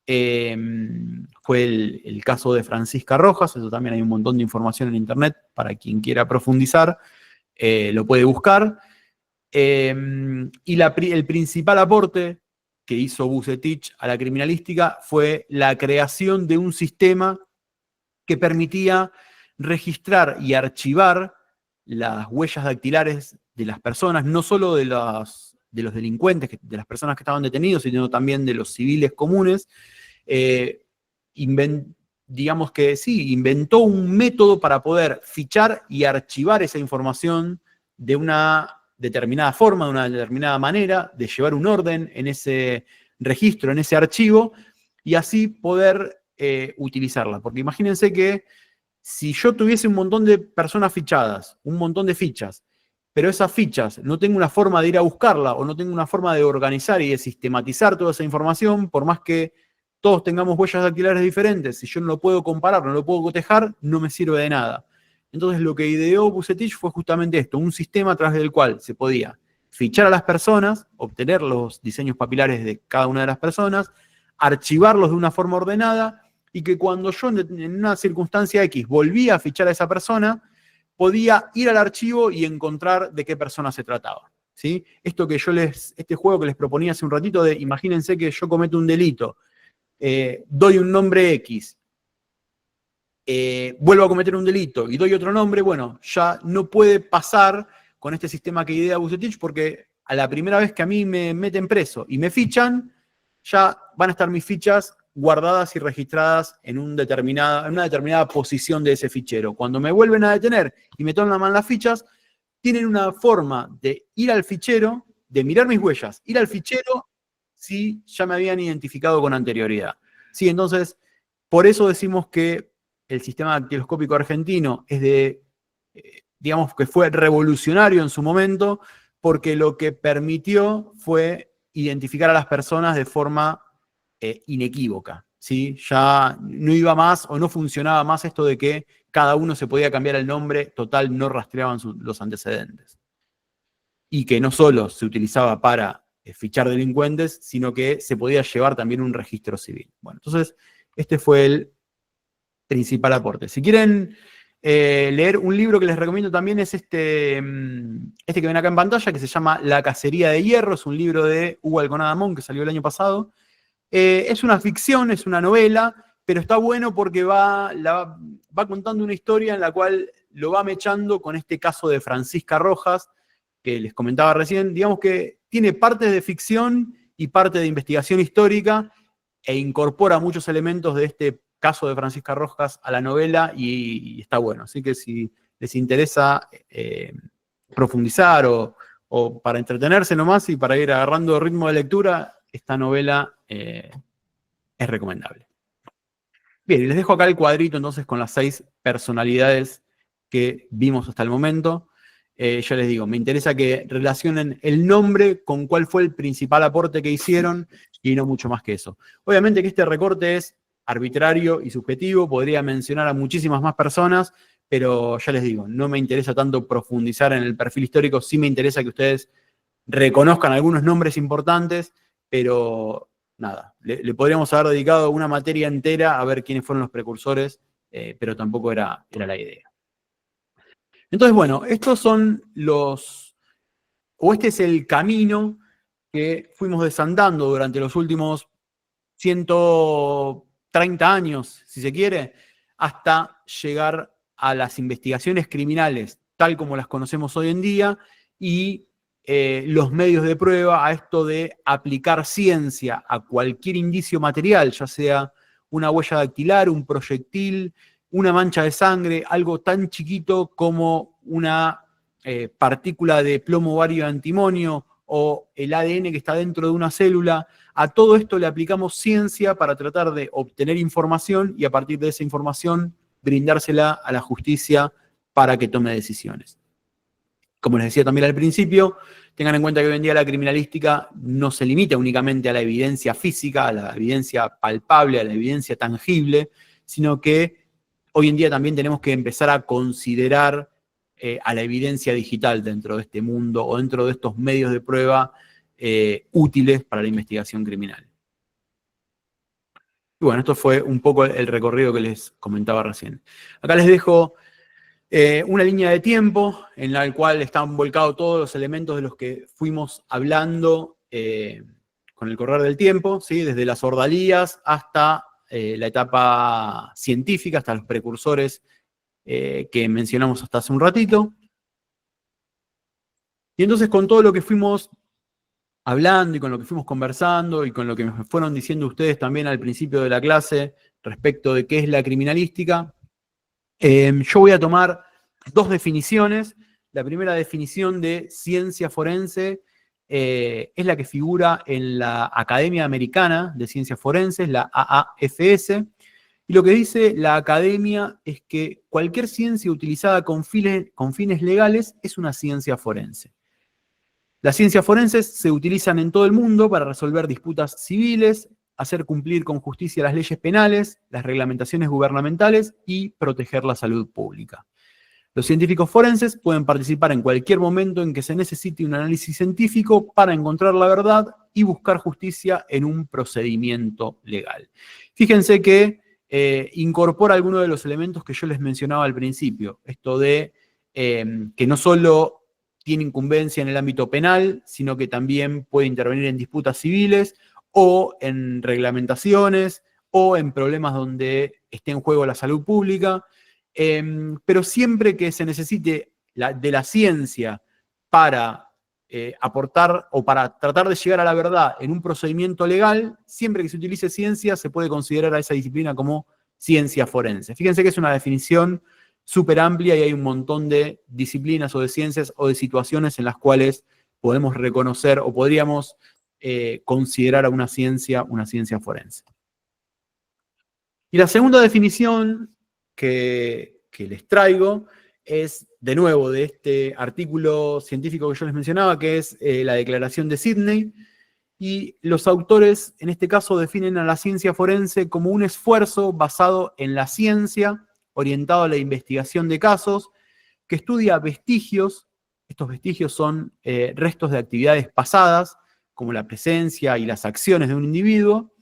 Fue el caso de Francisca Rojas. Eso también hay un montón de información en internet para quien quiera profundizar, lo puede buscar. Y el principal aporte que hizo Vucetich a la criminalística fue la creación de un sistema que permitía registrar y archivar las huellas dactilares de las personas, no solo de los delincuentes, de las personas que estaban detenidos, sino también de los civiles comunes. Digamos que sí, inventó un método para poder fichar y archivar esa información de una determinada forma, de una determinada manera, de llevar un orden en ese registro, en ese archivo, y así poder utilizarla. Porque imagínense que si yo tuviese un montón de personas fichadas, un montón de fichas, pero esas fichas no tengo una forma de ir a buscarla o no tengo una forma de organizar y de sistematizar toda esa información, por más que todos tengamos huellas dactilares diferentes, si yo no lo puedo comparar, no lo puedo cotejar, no me sirve de nada. Entonces lo que ideó Vucetich fue justamente esto, un sistema a través del cual se podía fichar a las personas, obtener los diseños papilares de cada una de las personas, archivarlos de una forma ordenada, y que cuando yo en una circunstancia X volvía a fichar a esa persona, podía ir al archivo y encontrar de qué persona se trataba. ¿Sí? Este juego que les proponía hace un ratito de, imagínense que yo cometo un delito, doy un nombre X, vuelvo a cometer un delito y doy otro nombre, bueno, ya no puede pasar con este sistema que idea Vucetich, porque a la primera vez que a mí me meten preso y me fichan, ya van a estar mis fichas guardadas y registradas en una determinada posición de ese fichero. Cuando me vuelven a detener y me toman las fichas, tienen una forma de ir al fichero, de mirar mis huellas, ir al fichero si ya me habían identificado con anterioridad. Sí, entonces, por eso decimos que el sistema dactiloscópico argentino digamos que fue revolucionario en su momento, porque lo que permitió fue identificar a las personas de forma inequívoca. ¿Sí? Ya no iba más o no funcionaba más esto de que cada uno se podía cambiar el nombre, total, no rastreaban los antecedentes. Y que no solo se utilizaba para fichar delincuentes, sino que se podía llevar también un registro civil. Bueno, entonces, este fue el principal aporte. Si quieren leer un libro que les recomiendo también es este que ven acá en pantalla, que se llama La cacería de hierro, es un libro de Hugo Alconada Mon, que salió el año pasado. Es una ficción, es una novela, pero está bueno porque va contando una historia en la cual lo va mechando con este caso de Francisca Rojas, que les comentaba recién. Digamos que tiene partes de ficción y parte de investigación histórica, e incorpora muchos elementos de este caso de Francisca Rojas a la novela, y está bueno. Así que si les interesa profundizar o para entretenerse nomás y para ir agarrando ritmo de lectura, esta novela es recomendable. Bien, y les dejo acá el cuadrito entonces con las 6 personalidades que vimos hasta el momento. Ya les digo, me interesa que relacionen el nombre con cuál fue el principal aporte que hicieron y no mucho más que eso. Obviamente que este recorte es arbitrario y subjetivo, podría mencionar a muchísimas más personas, pero ya les digo, no me interesa tanto profundizar en el perfil histórico, sí me interesa que ustedes reconozcan algunos nombres importantes, pero nada, le podríamos haber dedicado una materia entera a ver quiénes fueron los precursores, pero tampoco era la idea. Entonces, bueno, estos son este es el camino que fuimos desandando durante los últimos 130 años, si se quiere, hasta llegar a las investigaciones criminales tal como las conocemos hoy en día y los medios de prueba, a esto de aplicar ciencia a cualquier indicio material, ya sea una huella dactilar, un proyectil, una mancha de sangre, algo tan chiquito como una partícula de plomo, bario y antimonio, o el ADN que está dentro de una célula. A todo esto le aplicamos ciencia para tratar de obtener información y a partir de esa información brindársela a la justicia para que tome decisiones. Como les decía también al principio, tengan en cuenta que hoy en día la criminalística no se limita únicamente a la evidencia física, a la evidencia palpable, a la evidencia tangible, sino que hoy en día también tenemos que empezar a considerar a la evidencia digital dentro de este mundo o dentro de estos medios de prueba útiles para la investigación criminal. Y bueno, esto fue un poco el recorrido que les comentaba recién. Acá les dejo una línea de tiempo en la cual están volcados todos los elementos de los que fuimos hablando con el correr del tiempo, ¿sí? Desde las ordalías hasta la etapa científica, hasta los precursores que mencionamos hasta hace un ratito. Y entonces con todo lo que fuimos hablando y con lo que fuimos conversando y con lo que me fueron diciendo ustedes también al principio de la clase respecto de qué es la criminalística, yo voy a tomar 2 definiciones. La primera definición de ciencia forense es la que figura en la Academia Americana de Ciencias Forenses, la AAFS, y lo que dice la academia es que cualquier ciencia utilizada con fines legales es una ciencia forense. Las ciencias forenses se utilizan en todo el mundo para resolver disputas civiles, hacer cumplir con justicia las leyes penales, las reglamentaciones gubernamentales y proteger la salud pública. Los científicos forenses pueden participar en cualquier momento en que se necesite un análisis científico para encontrar la verdad y buscar justicia en un procedimiento legal. Fíjense que incorpora algunos de los elementos que yo les mencionaba al principio. Esto de que no solo tiene incumbencia en el ámbito penal, sino que también puede intervenir en disputas civiles o en reglamentaciones o en problemas donde esté en juego la salud pública. Pero siempre que se necesite de la ciencia para aportar o para tratar de llegar a la verdad en un procedimiento legal, siempre que se utilice ciencia se puede considerar a esa disciplina como ciencia forense. Fíjense que es una definición súper amplia y hay un montón de disciplinas o de ciencias o de situaciones en las cuales podemos reconocer o podríamos considerar a una ciencia forense. Y la segunda definición que les traigo es, de nuevo, de este artículo científico que yo les mencionaba, que es la Declaración de Sídney, y los autores, en este caso, definen a la ciencia forense como un esfuerzo basado en la ciencia, orientado a la investigación de casos, que estudia vestigios. Estos vestigios son restos de actividades pasadas, como la presencia y las acciones de un individuo,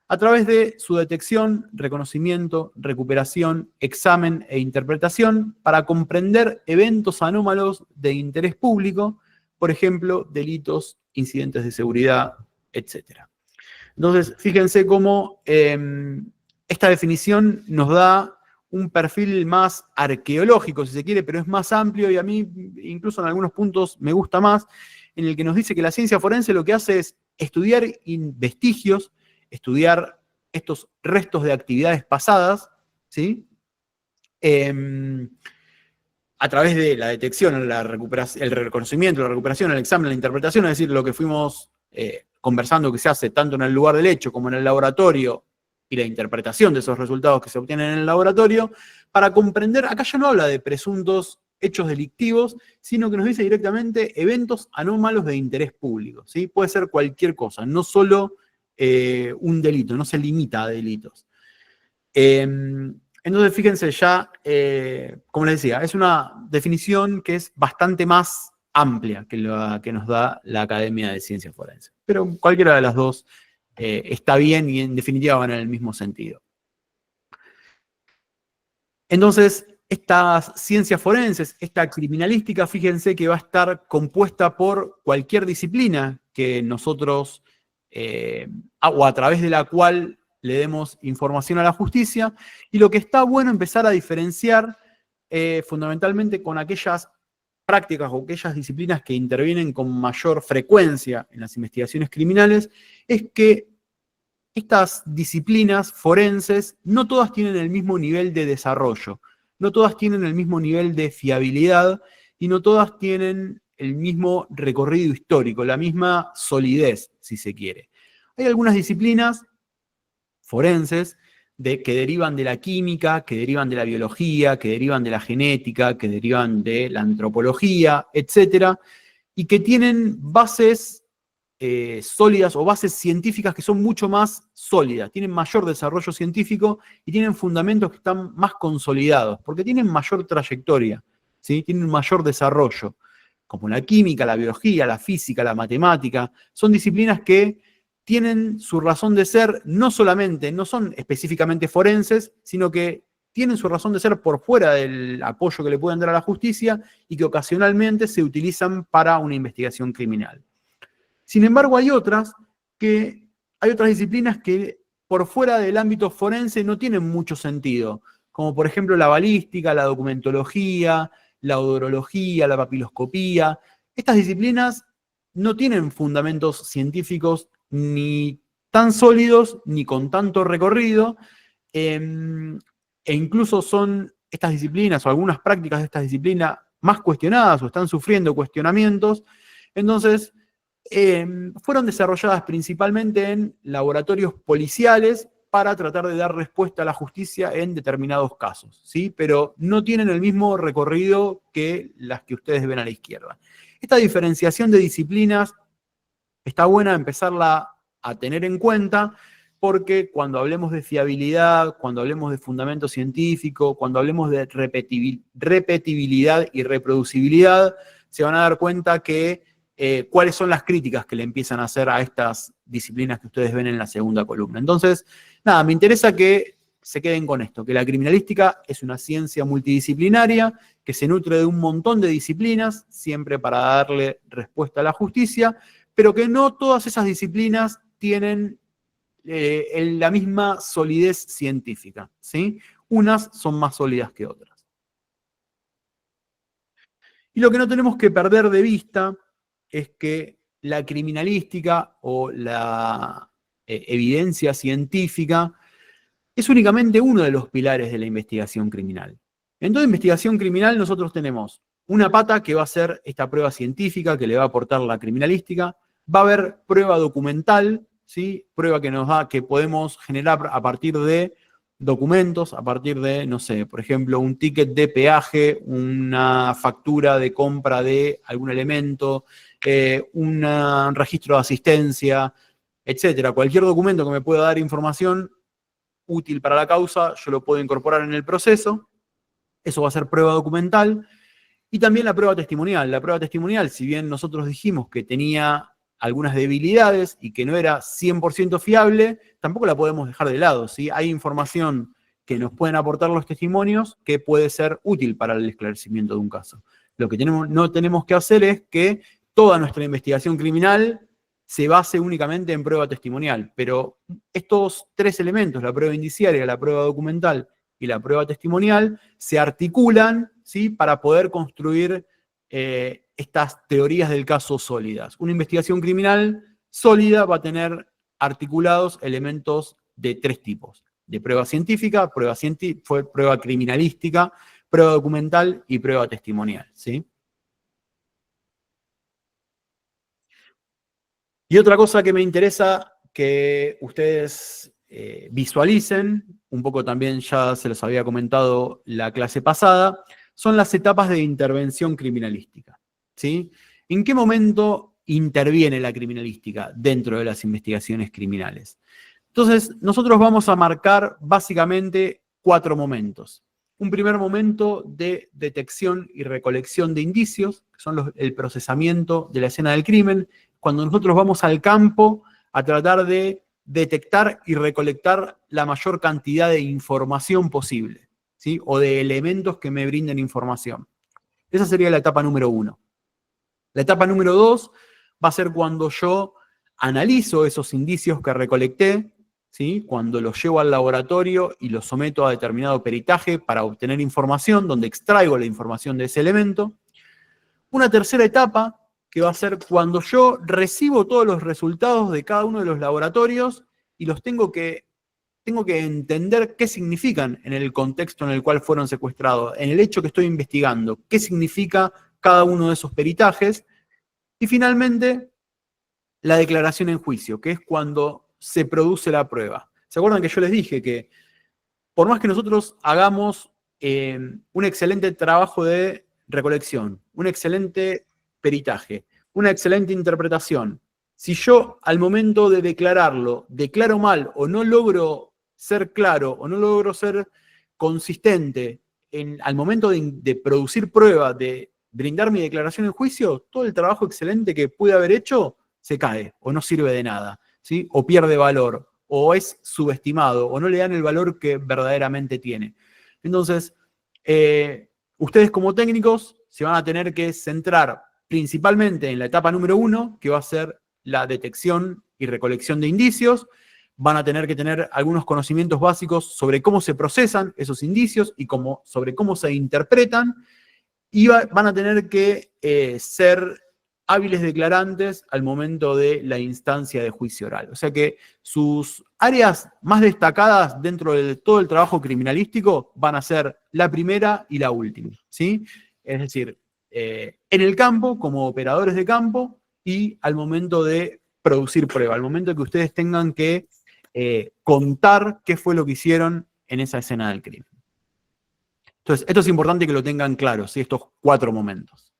a través de su detección, reconocimiento, recuperación, examen e interpretación para comprender eventos anómalos de interés público, por ejemplo, delitos, incidentes de seguridad, etc. Entonces, fíjense cómo esta definición nos da un perfil más arqueológico, si se quiere, pero es más amplio y a mí, incluso en algunos puntos, me gusta más, en el que nos dice que la ciencia forense lo que hace es estudiar vestigios, estudiar estos restos de actividades pasadas, ¿sí? A través de la detección, el reconocimiento, la recuperación, el examen, la interpretación, es decir, lo que fuimos conversando que se hace tanto en el lugar del hecho como en el laboratorio, y la interpretación de esos resultados que se obtienen en el laboratorio, para comprender, acá ya no habla de presuntos hechos delictivos, sino que nos dice directamente eventos anómalos de interés público, ¿sí? Puede ser cualquier cosa, no solo un delito, no se limita a delitos. Entonces, fíjense ya, como les decía, es una definición que es bastante más amplia que la que nos da la Academia de Ciencias Forenses. Pero cualquiera de las dos está bien y en definitiva van en el mismo sentido. Entonces, estas ciencias forenses, esta criminalística, fíjense que va a estar compuesta por cualquier disciplina que nosotros, o a través de la cual le demos información a la justicia, y lo que está bueno empezar a diferenciar fundamentalmente con aquellas prácticas o aquellas disciplinas que intervienen con mayor frecuencia en las investigaciones criminales, es que estas disciplinas forenses no todas tienen el mismo nivel de desarrollo, no todas tienen el mismo nivel de fiabilidad y no todas tienen el mismo recorrido histórico, la misma solidez, si se quiere. Hay algunas disciplinas forenses que derivan de la química, que derivan de la biología, que derivan de la genética, que derivan de la antropología, etc., y que tienen bases sólidas o bases científicas que son mucho más sólidas, tienen mayor desarrollo científico y tienen fundamentos que están más consolidados, porque tienen mayor trayectoria, ¿sí? Tienen un mayor desarrollo, como la química, la biología, la física, la matemática. Son disciplinas que tienen su razón de ser, no son específicamente forenses, sino que tienen su razón de ser por fuera del apoyo que le pueden dar a la justicia y que ocasionalmente se utilizan para una investigación criminal. Sin embargo, hay otras disciplinas que por fuera del ámbito forense no tienen mucho sentido, como por ejemplo la balística, la documentología, la odorología, la papiloscopía. Estas disciplinas no tienen fundamentos científicos ni tan sólidos ni con tanto recorrido, e incluso son estas disciplinas o algunas prácticas de estas disciplinas más cuestionadas o están sufriendo cuestionamientos. Entonces, fueron desarrolladas principalmente en laboratorios policiales para tratar de dar respuesta a la justicia en determinados casos, ¿sí? Pero no tienen el mismo recorrido que las que ustedes ven a la izquierda. Esta diferenciación de disciplinas está buena empezarla a tener en cuenta, porque cuando hablemos de fiabilidad, cuando hablemos de fundamento científico, cuando hablemos de repetibilidad y reproducibilidad, se van a dar cuenta que cuáles son las críticas que le empiezan a hacer a estas disciplinas que ustedes ven en la segunda columna. Entonces, nada, me interesa que se queden con esto, que la criminalística es una ciencia multidisciplinaria que se nutre de un montón de disciplinas, siempre para darle respuesta a la justicia, pero que no todas esas disciplinas tienen la misma solidez científica, ¿sí? Unas son más sólidas que otras. Y lo que no tenemos que perder de vista es que la criminalística o la evidencia científica es únicamente uno de los pilares de la investigación criminal. En toda investigación criminal nosotros tenemos una pata que va a ser esta prueba científica que le va a aportar la criminalística, va a haber prueba documental, ¿sí? Prueba que nos da, que podemos generar a partir de documentos, a partir de, no sé, por ejemplo, un ticket de peaje, una factura de compra de algún elemento, un registro de asistencia, etcétera. Cualquier documento que me pueda dar información útil para la causa, yo lo puedo incorporar en el proceso. Eso va a ser prueba documental. Y también la prueba testimonial. La prueba testimonial, si bien nosotros dijimos que tenía algunas debilidades y que no era 100% fiable, tampoco la podemos dejar de lado, ¿sí? Hay información que nos pueden aportar los testimonios que puede ser útil para el esclarecimiento de un caso. Lo que no tenemos que hacer es que toda nuestra investigación criminal se base únicamente en prueba testimonial, pero estos tres elementos, la prueba indiciaria, la prueba documental y la prueba testimonial, se articulan, ¿sí? Para poder construir estas teorías del caso sólidas. Una investigación criminal sólida va a tener articulados elementos de tres tipos: de prueba científica, prueba criminalística, prueba documental y prueba testimonial, ¿sí? Y otra cosa que me interesa que ustedes visualicen, un poco también ya se los había comentado la clase pasada, son las etapas de intervención criminalística, ¿sí? ¿En qué momento interviene la criminalística dentro de las investigaciones criminales? Entonces, nosotros vamos a marcar básicamente 4 momentos. Un primer momento de detección y recolección de indicios, que son el procesamiento de la escena del crimen, cuando nosotros vamos al campo a tratar de detectar y recolectar la mayor cantidad de información posible, ¿sí? O de elementos que me brinden información. Esa sería la etapa número 1. La etapa número 2 va a ser cuando yo analizo esos indicios que recolecté, ¿sí? Cuando los llevo al laboratorio y los someto a determinado peritaje para obtener información, donde extraigo la información de ese elemento. Una tercera etapa que va a ser cuando yo recibo todos los resultados de cada uno de los laboratorios y los tengo que entender qué significan en el contexto en el cual fueron secuestrados, en el hecho que estoy investigando, qué significa cada uno de esos peritajes. Y finalmente, la declaración en juicio, que es cuando se produce la prueba. ¿Se acuerdan que yo les dije que por más que nosotros hagamos un excelente trabajo de recolección, un excelente peritaje, una excelente interpretación, si yo al momento de declararlo, declaro mal o no logro ser claro o no logro ser consistente al momento de producir prueba, de brindar mi declaración en juicio, todo el trabajo excelente que pude haber hecho se cae o no sirve de nada, ¿sí? O pierde valor, o es subestimado, o no le dan el valor que verdaderamente tiene. Entonces, ustedes como técnicos se van a tener que centrar principalmente en la etapa número 1, que va a ser la detección y recolección de indicios. Van a tener que tener algunos conocimientos básicos sobre cómo se procesan esos indicios y sobre cómo se interpretan. Y van a tener que ser hábiles declarantes al momento de la instancia de juicio oral. O sea que sus áreas más destacadas dentro de todo el trabajo criminalístico van a ser la primera y la última, ¿sí? Es decir, en el campo, como operadores de campo, y al momento de producir prueba, al momento que ustedes tengan que contar qué fue lo que hicieron en esa escena del crimen. Entonces, esto es importante que lo tengan claro, ¿sí? Estos 4 momentos.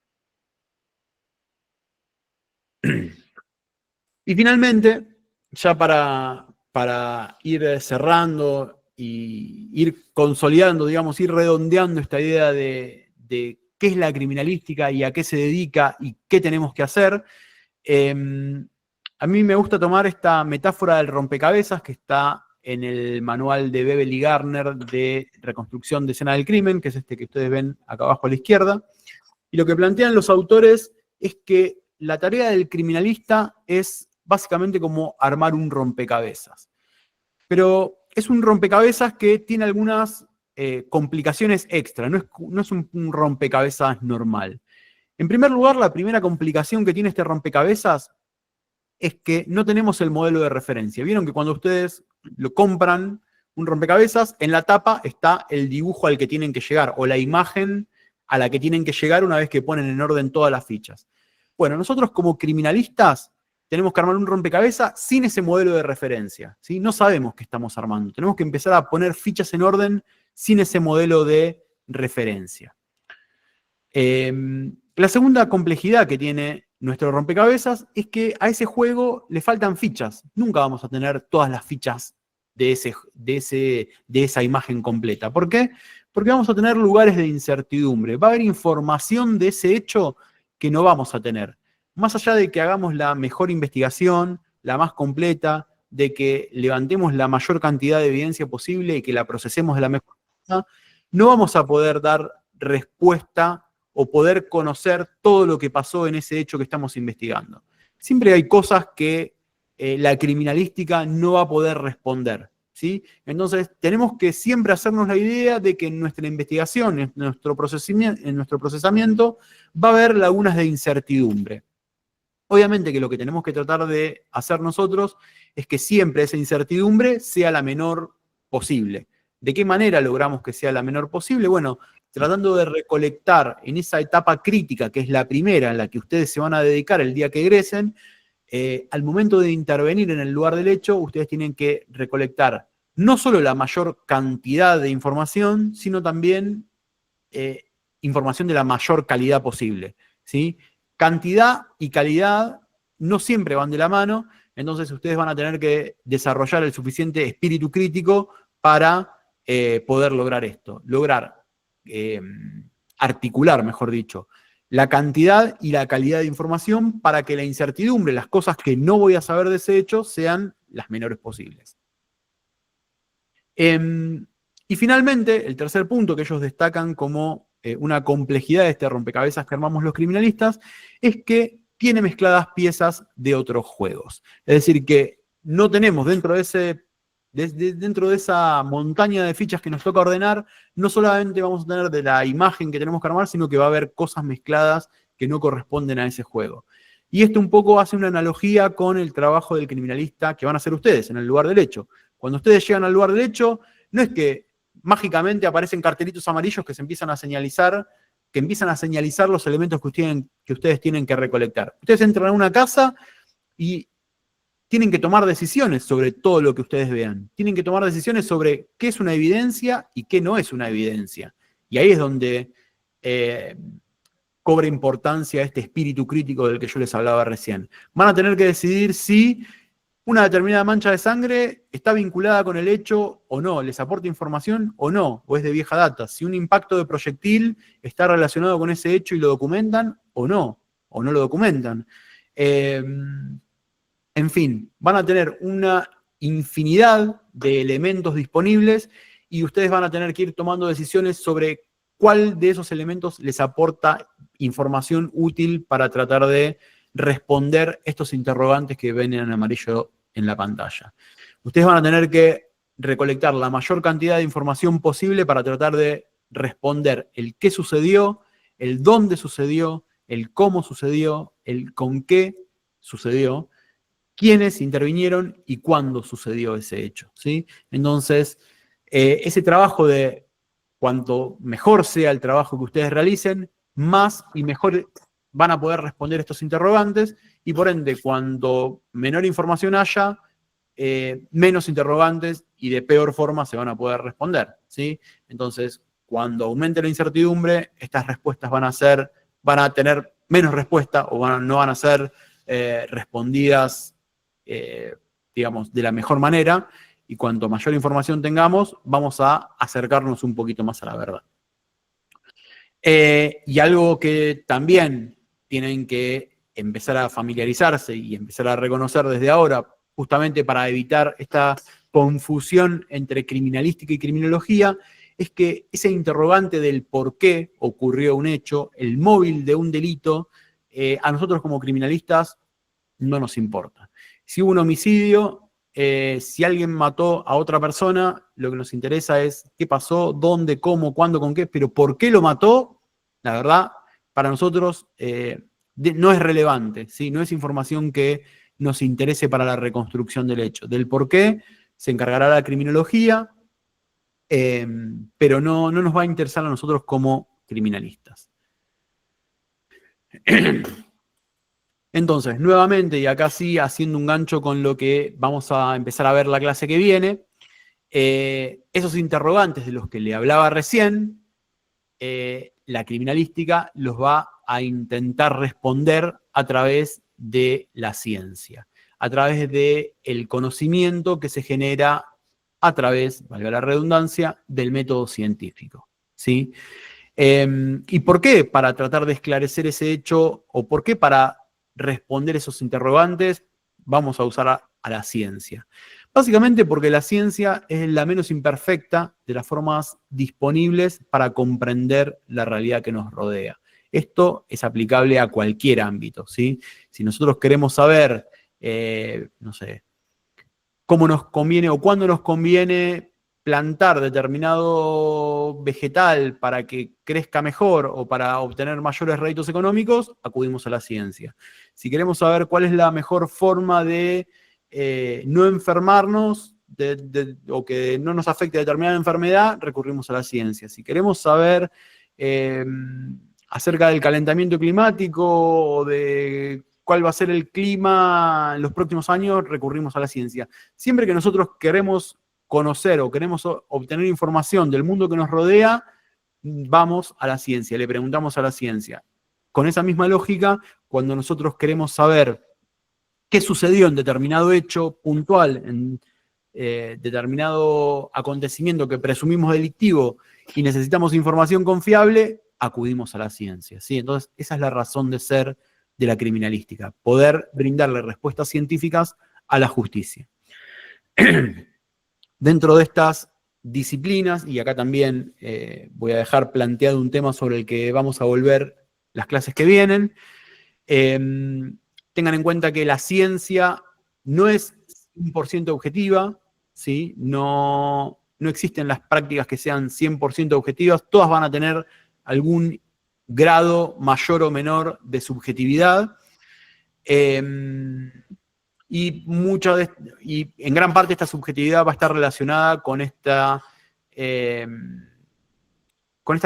Y finalmente, ya para para ir cerrando y ir consolidando, digamos, ir redondeando esta idea de qué es la criminalística y a qué se dedica y qué tenemos que hacer, a mí me gusta tomar esta metáfora del rompecabezas que está en el manual de Bebel y Garner de reconstrucción de escena del crimen, que es este que ustedes ven acá abajo a la izquierda. Y lo que plantean los autores es que la tarea del criminalista es básicamente como armar un rompecabezas. Pero es un rompecabezas que tiene algunas complicaciones extra, no es un rompecabezas normal. En primer lugar, la primera complicación que tiene este rompecabezas es que no tenemos el modelo de referencia. Vieron que cuando ustedes lo compran un rompecabezas, en la tapa está el dibujo al que tienen que llegar, o la imagen a la que tienen que llegar una vez que ponen en orden todas las fichas. Bueno, nosotros como criminalistas tenemos que armar un rompecabezas sin ese modelo de referencia, ¿sí? No sabemos qué estamos armando. Tenemos que empezar a poner fichas en orden sin ese modelo de referencia. La segunda complejidad que tiene nuestro rompecabezas es que a ese juego le faltan fichas. Nunca vamos a tener todas las fichas de esa imagen completa. ¿Por qué? Porque vamos a tener lugares de incertidumbre. Va a haber información de ese hecho que no vamos a tener. Más allá de que hagamos la mejor investigación, la más completa, de que levantemos la mayor cantidad de evidencia posible y que la procesemos de la mejor manera, no vamos a poder dar respuesta o poder conocer todo lo que pasó en ese hecho que estamos investigando. Siempre hay cosas que la criminalística no va a poder responder, ¿sí? Entonces, tenemos que siempre hacernos la idea de que en nuestra investigación, en nuestro procesamiento, va a haber lagunas de incertidumbre. Obviamente que lo que tenemos que tratar de hacer nosotros es que siempre esa incertidumbre sea la menor posible. ¿De qué manera logramos que sea la menor posible? Bueno, tratando de recolectar en esa etapa crítica, que es la primera en la que ustedes se van a dedicar el día que egresen, al momento de intervenir en el lugar del hecho, ustedes tienen que recolectar no solo la mayor cantidad de información, sino también información de la mayor calidad posible, ¿sí? Cantidad y calidad no siempre van de la mano, entonces ustedes van a tener que desarrollar el suficiente espíritu crítico para poder lograr esto, articular, mejor dicho, la cantidad y la calidad de información para que la incertidumbre, las cosas que no voy a saber de ese hecho, sean las menores posibles. Y finalmente, el tercer punto que ellos destacan como una complejidad de este rompecabezas que armamos los criminalistas es que tiene mezcladas piezas de otros juegos. Es decir, que no tenemos dentro de esa montaña de fichas que nos toca ordenar, no solamente vamos a tener de la imagen que tenemos que armar, sino que va a haber cosas mezcladas que no corresponden a ese juego. Y esto un poco hace una analogía con el trabajo del criminalista que van a hacer ustedes en el lugar del hecho. Cuando ustedes llegan al lugar del hecho, no es que mágicamente aparecen cartelitos amarillos que se empiezan a señalizar, que empiezan a señalizar los elementos que ustedes tienen que recolectar. Ustedes entran a una casa y tienen que tomar decisiones sobre todo lo que ustedes vean. Tienen que tomar decisiones sobre qué es una evidencia y qué no es una evidencia. Y ahí es donde cobra importancia este espíritu crítico del que yo les hablaba recién. Van a tener que decidir si una determinada mancha de sangre está vinculada con el hecho o no, les aporta información o no, o es de vieja data. Si un impacto de proyectil está relacionado con ese hecho y lo documentan o no lo documentan. En fin, van a tener una infinidad de elementos disponibles y ustedes van a tener que ir tomando decisiones sobre cuál de esos elementos les aporta información útil para tratar de responder estos interrogantes que ven en amarillo en la pantalla. Ustedes van a tener que recolectar la mayor cantidad de información posible para tratar de responder el qué sucedió, el dónde sucedió, el cómo sucedió, el con qué sucedió, quiénes intervinieron y cuándo sucedió ese hecho, ¿sí? Entonces, ese trabajo de cuanto mejor sea el trabajo que ustedes realicen, más y mejor van a poder responder estos interrogantes y por ende, cuanto menor información haya, menos interrogantes y de peor forma se van a poder responder, ¿sí? Entonces, cuando aumente la incertidumbre, estas respuestas van a tener menos respuesta o no van a ser respondidas digamos, de la mejor manera, y cuanto mayor información tengamos, vamos a acercarnos un poquito más a la verdad. Y algo que también tienen que empezar a familiarizarse y empezar a reconocer desde ahora, justamente para evitar esta confusión entre criminalística y criminología, es que ese interrogante del por qué ocurrió un hecho, el móvil de un delito, a nosotros como criminalistas no nos importa. Si hubo un homicidio, si alguien mató a otra persona, lo que nos interesa es qué pasó, dónde, cómo, cuándo, con qué, pero por qué lo mató, la verdad, para nosotros no es relevante, ¿sí? No es información que nos interese para la reconstrucción del hecho. Del por qué se encargará la criminología, pero no nos va a interesar a nosotros como criminalistas. Entonces, nuevamente, y acá sí, haciendo un gancho con lo que vamos a empezar a ver la clase que viene, esos interrogantes de los que le hablaba recién, la criminalística los va a intentar responder a través de la ciencia, a través del conocimiento que se genera a través, valga la redundancia, del método científico, ¿sí? ¿Y por qué? Para tratar de esclarecer ese hecho, o por qué para responder esos interrogantes vamos a usar a la ciencia. Básicamente porque la ciencia es la menos imperfecta de las formas disponibles para comprender la realidad que nos rodea. Esto es aplicable a cualquier ámbito, ¿sí? Si nosotros queremos saber, no sé, cómo nos conviene o cuándo nos conviene plantar determinado vegetal para que crezca mejor o para obtener mayores réditos económicos, acudimos a la ciencia. Si queremos saber cuál es la mejor forma de no enfermarnos o que no nos afecte determinada enfermedad, recurrimos a la ciencia. Si queremos saber acerca del calentamiento climático o de cuál va a ser el clima en los próximos años, recurrimos a la ciencia. Siempre que nosotros queremos conocer o queremos obtener información del mundo que nos rodea, vamos a la ciencia, le preguntamos a la ciencia. Con esa misma lógica, cuando nosotros queremos saber qué sucedió en determinado hecho puntual, en determinado acontecimiento que presumimos delictivo y necesitamos información confiable, acudimos a la ciencia, ¿sí? Entonces, esa es la razón de ser de la criminalística, poder brindarle respuestas científicas a la justicia. Dentro de estas disciplinas, y acá también voy a dejar planteado un tema sobre el que vamos a volver las clases que vienen, tengan en cuenta que la ciencia no es 100% objetiva, ¿sí? No existen las prácticas que sean 100% objetivas, todas van a tener algún grado mayor o menor de subjetividad, y en gran parte esta subjetividad va a estar relacionada con esta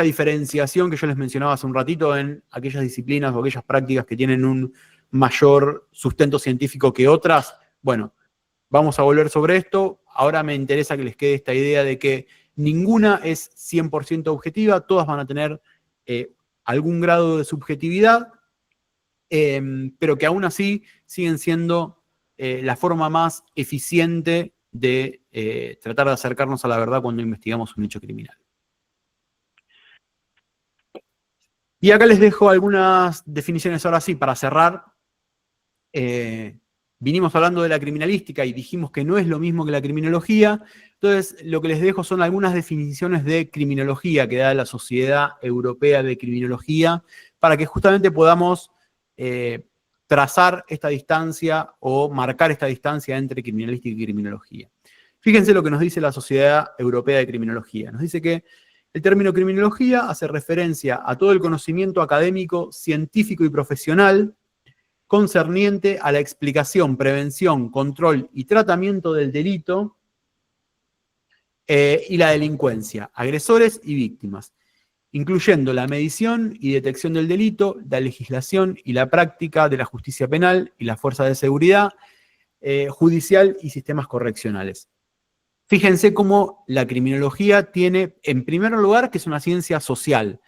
diferenciación que yo les mencionaba hace un ratito en aquellas disciplinas o aquellas prácticas que tienen un mayor sustento científico que otras. Bueno, vamos a volver sobre esto. Ahora me interesa que les quede esta idea de que ninguna es 100% objetiva, todas van a tener algún grado de subjetividad, pero que aún así siguen siendo la forma más eficiente de tratar de acercarnos a la verdad cuando investigamos un hecho criminal. Y acá les dejo algunas definiciones ahora sí para cerrar. Vinimos hablando de la criminalística y dijimos que no es lo mismo que la criminología. Entonces, lo que les dejo son algunas definiciones de criminología que da la Sociedad Europea de Criminología para que justamente podamos trazar esta distancia o marcar esta distancia entre criminalística y criminología. Fíjense lo que nos dice la Sociedad Europea de Criminología. Nos dice que el término criminología hace referencia a todo el conocimiento académico, científico y profesional concerniente a la explicación, prevención, control y tratamiento del delito y la delincuencia, agresores y víctimas, incluyendo la medición y detección del delito, la legislación y la práctica de la justicia penal y la fuerza de seguridad judicial y sistemas correccionales. Fíjense cómo la criminología tiene, en primer lugar, que es una ciencia social,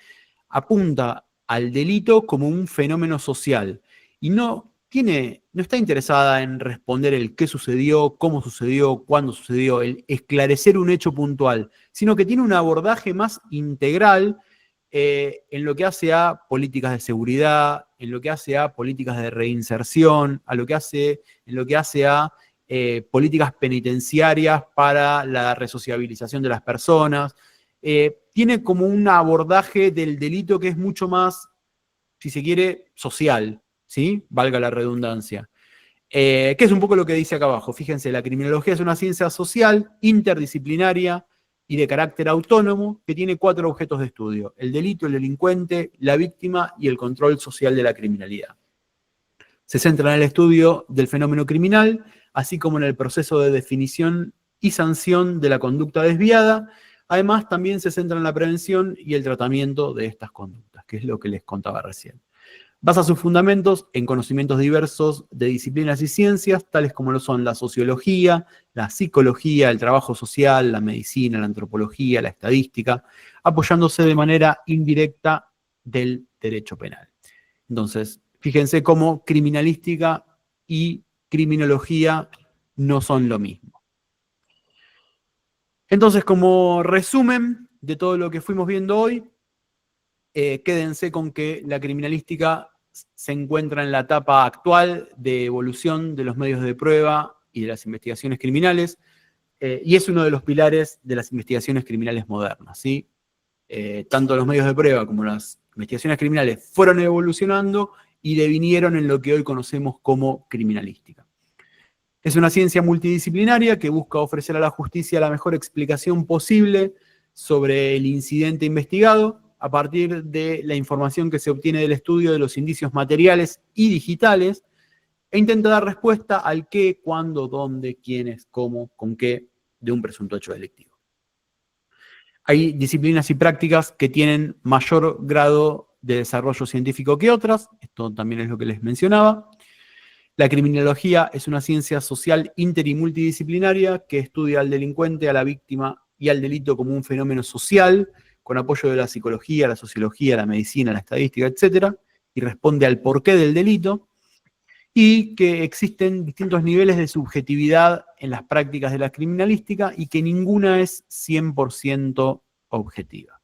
apunta al delito como un fenómeno social, y no no está interesada en responder el qué sucedió, cómo sucedió, cuándo sucedió, el esclarecer un hecho puntual, sino que tiene un abordaje más integral en lo que hace a políticas de seguridad, en lo que hace a políticas de reinserción, en lo que hace a políticas penitenciarias para la resociabilización de las personas. Tiene como un abordaje del delito que es mucho más, si se quiere, social, ¿sí? Valga la redundancia. Que es un poco lo que dice acá abajo. Fíjense, la criminología es una ciencia social, interdisciplinaria y de carácter autónomo que tiene 4 objetos de estudio: el delito, el delincuente, la víctima y el control social de la criminalidad. Se centra en el estudio del fenómeno criminal, así como en el proceso de definición y sanción de la conducta desviada. Además, también se centra en la prevención y el tratamiento de estas conductas, que es lo que les contaba recién. Basa sus fundamentos en conocimientos diversos de disciplinas y ciencias, tales como lo son la sociología, la psicología, el trabajo social, la medicina, la antropología, la estadística, apoyándose de manera indirecta del derecho penal. Entonces, fíjense cómo criminalística y criminología no son lo mismo. Entonces, como resumen de todo lo que fuimos viendo hoy, quédense con que la criminalística se encuentra en la etapa actual de evolución de los medios de prueba y de las investigaciones criminales, y es uno de los pilares de las investigaciones criminales modernas, ¿sí? Tanto los medios de prueba como las investigaciones criminales fueron evolucionando y devinieron en lo que hoy conocemos como criminalística. Es una ciencia multidisciplinaria que busca ofrecer a la justicia la mejor explicación posible sobre el incidente investigado, a partir de la información que se obtiene del estudio de los indicios materiales y digitales, e intenta dar respuesta al qué, cuándo, dónde, quiénes, cómo, con qué de un presunto hecho delictivo. Hay disciplinas y prácticas que tienen mayor grado de desarrollo científico que otras, esto también es lo que les mencionaba. La criminología es una ciencia social inter y multidisciplinaria que estudia al delincuente, a la víctima y al delito como un fenómeno social, con apoyo de la psicología, la sociología, la medicina, la estadística, etc., y responde al porqué del delito, y que existen distintos niveles de subjetividad en las prácticas de la criminalística y que ninguna es 100% objetiva.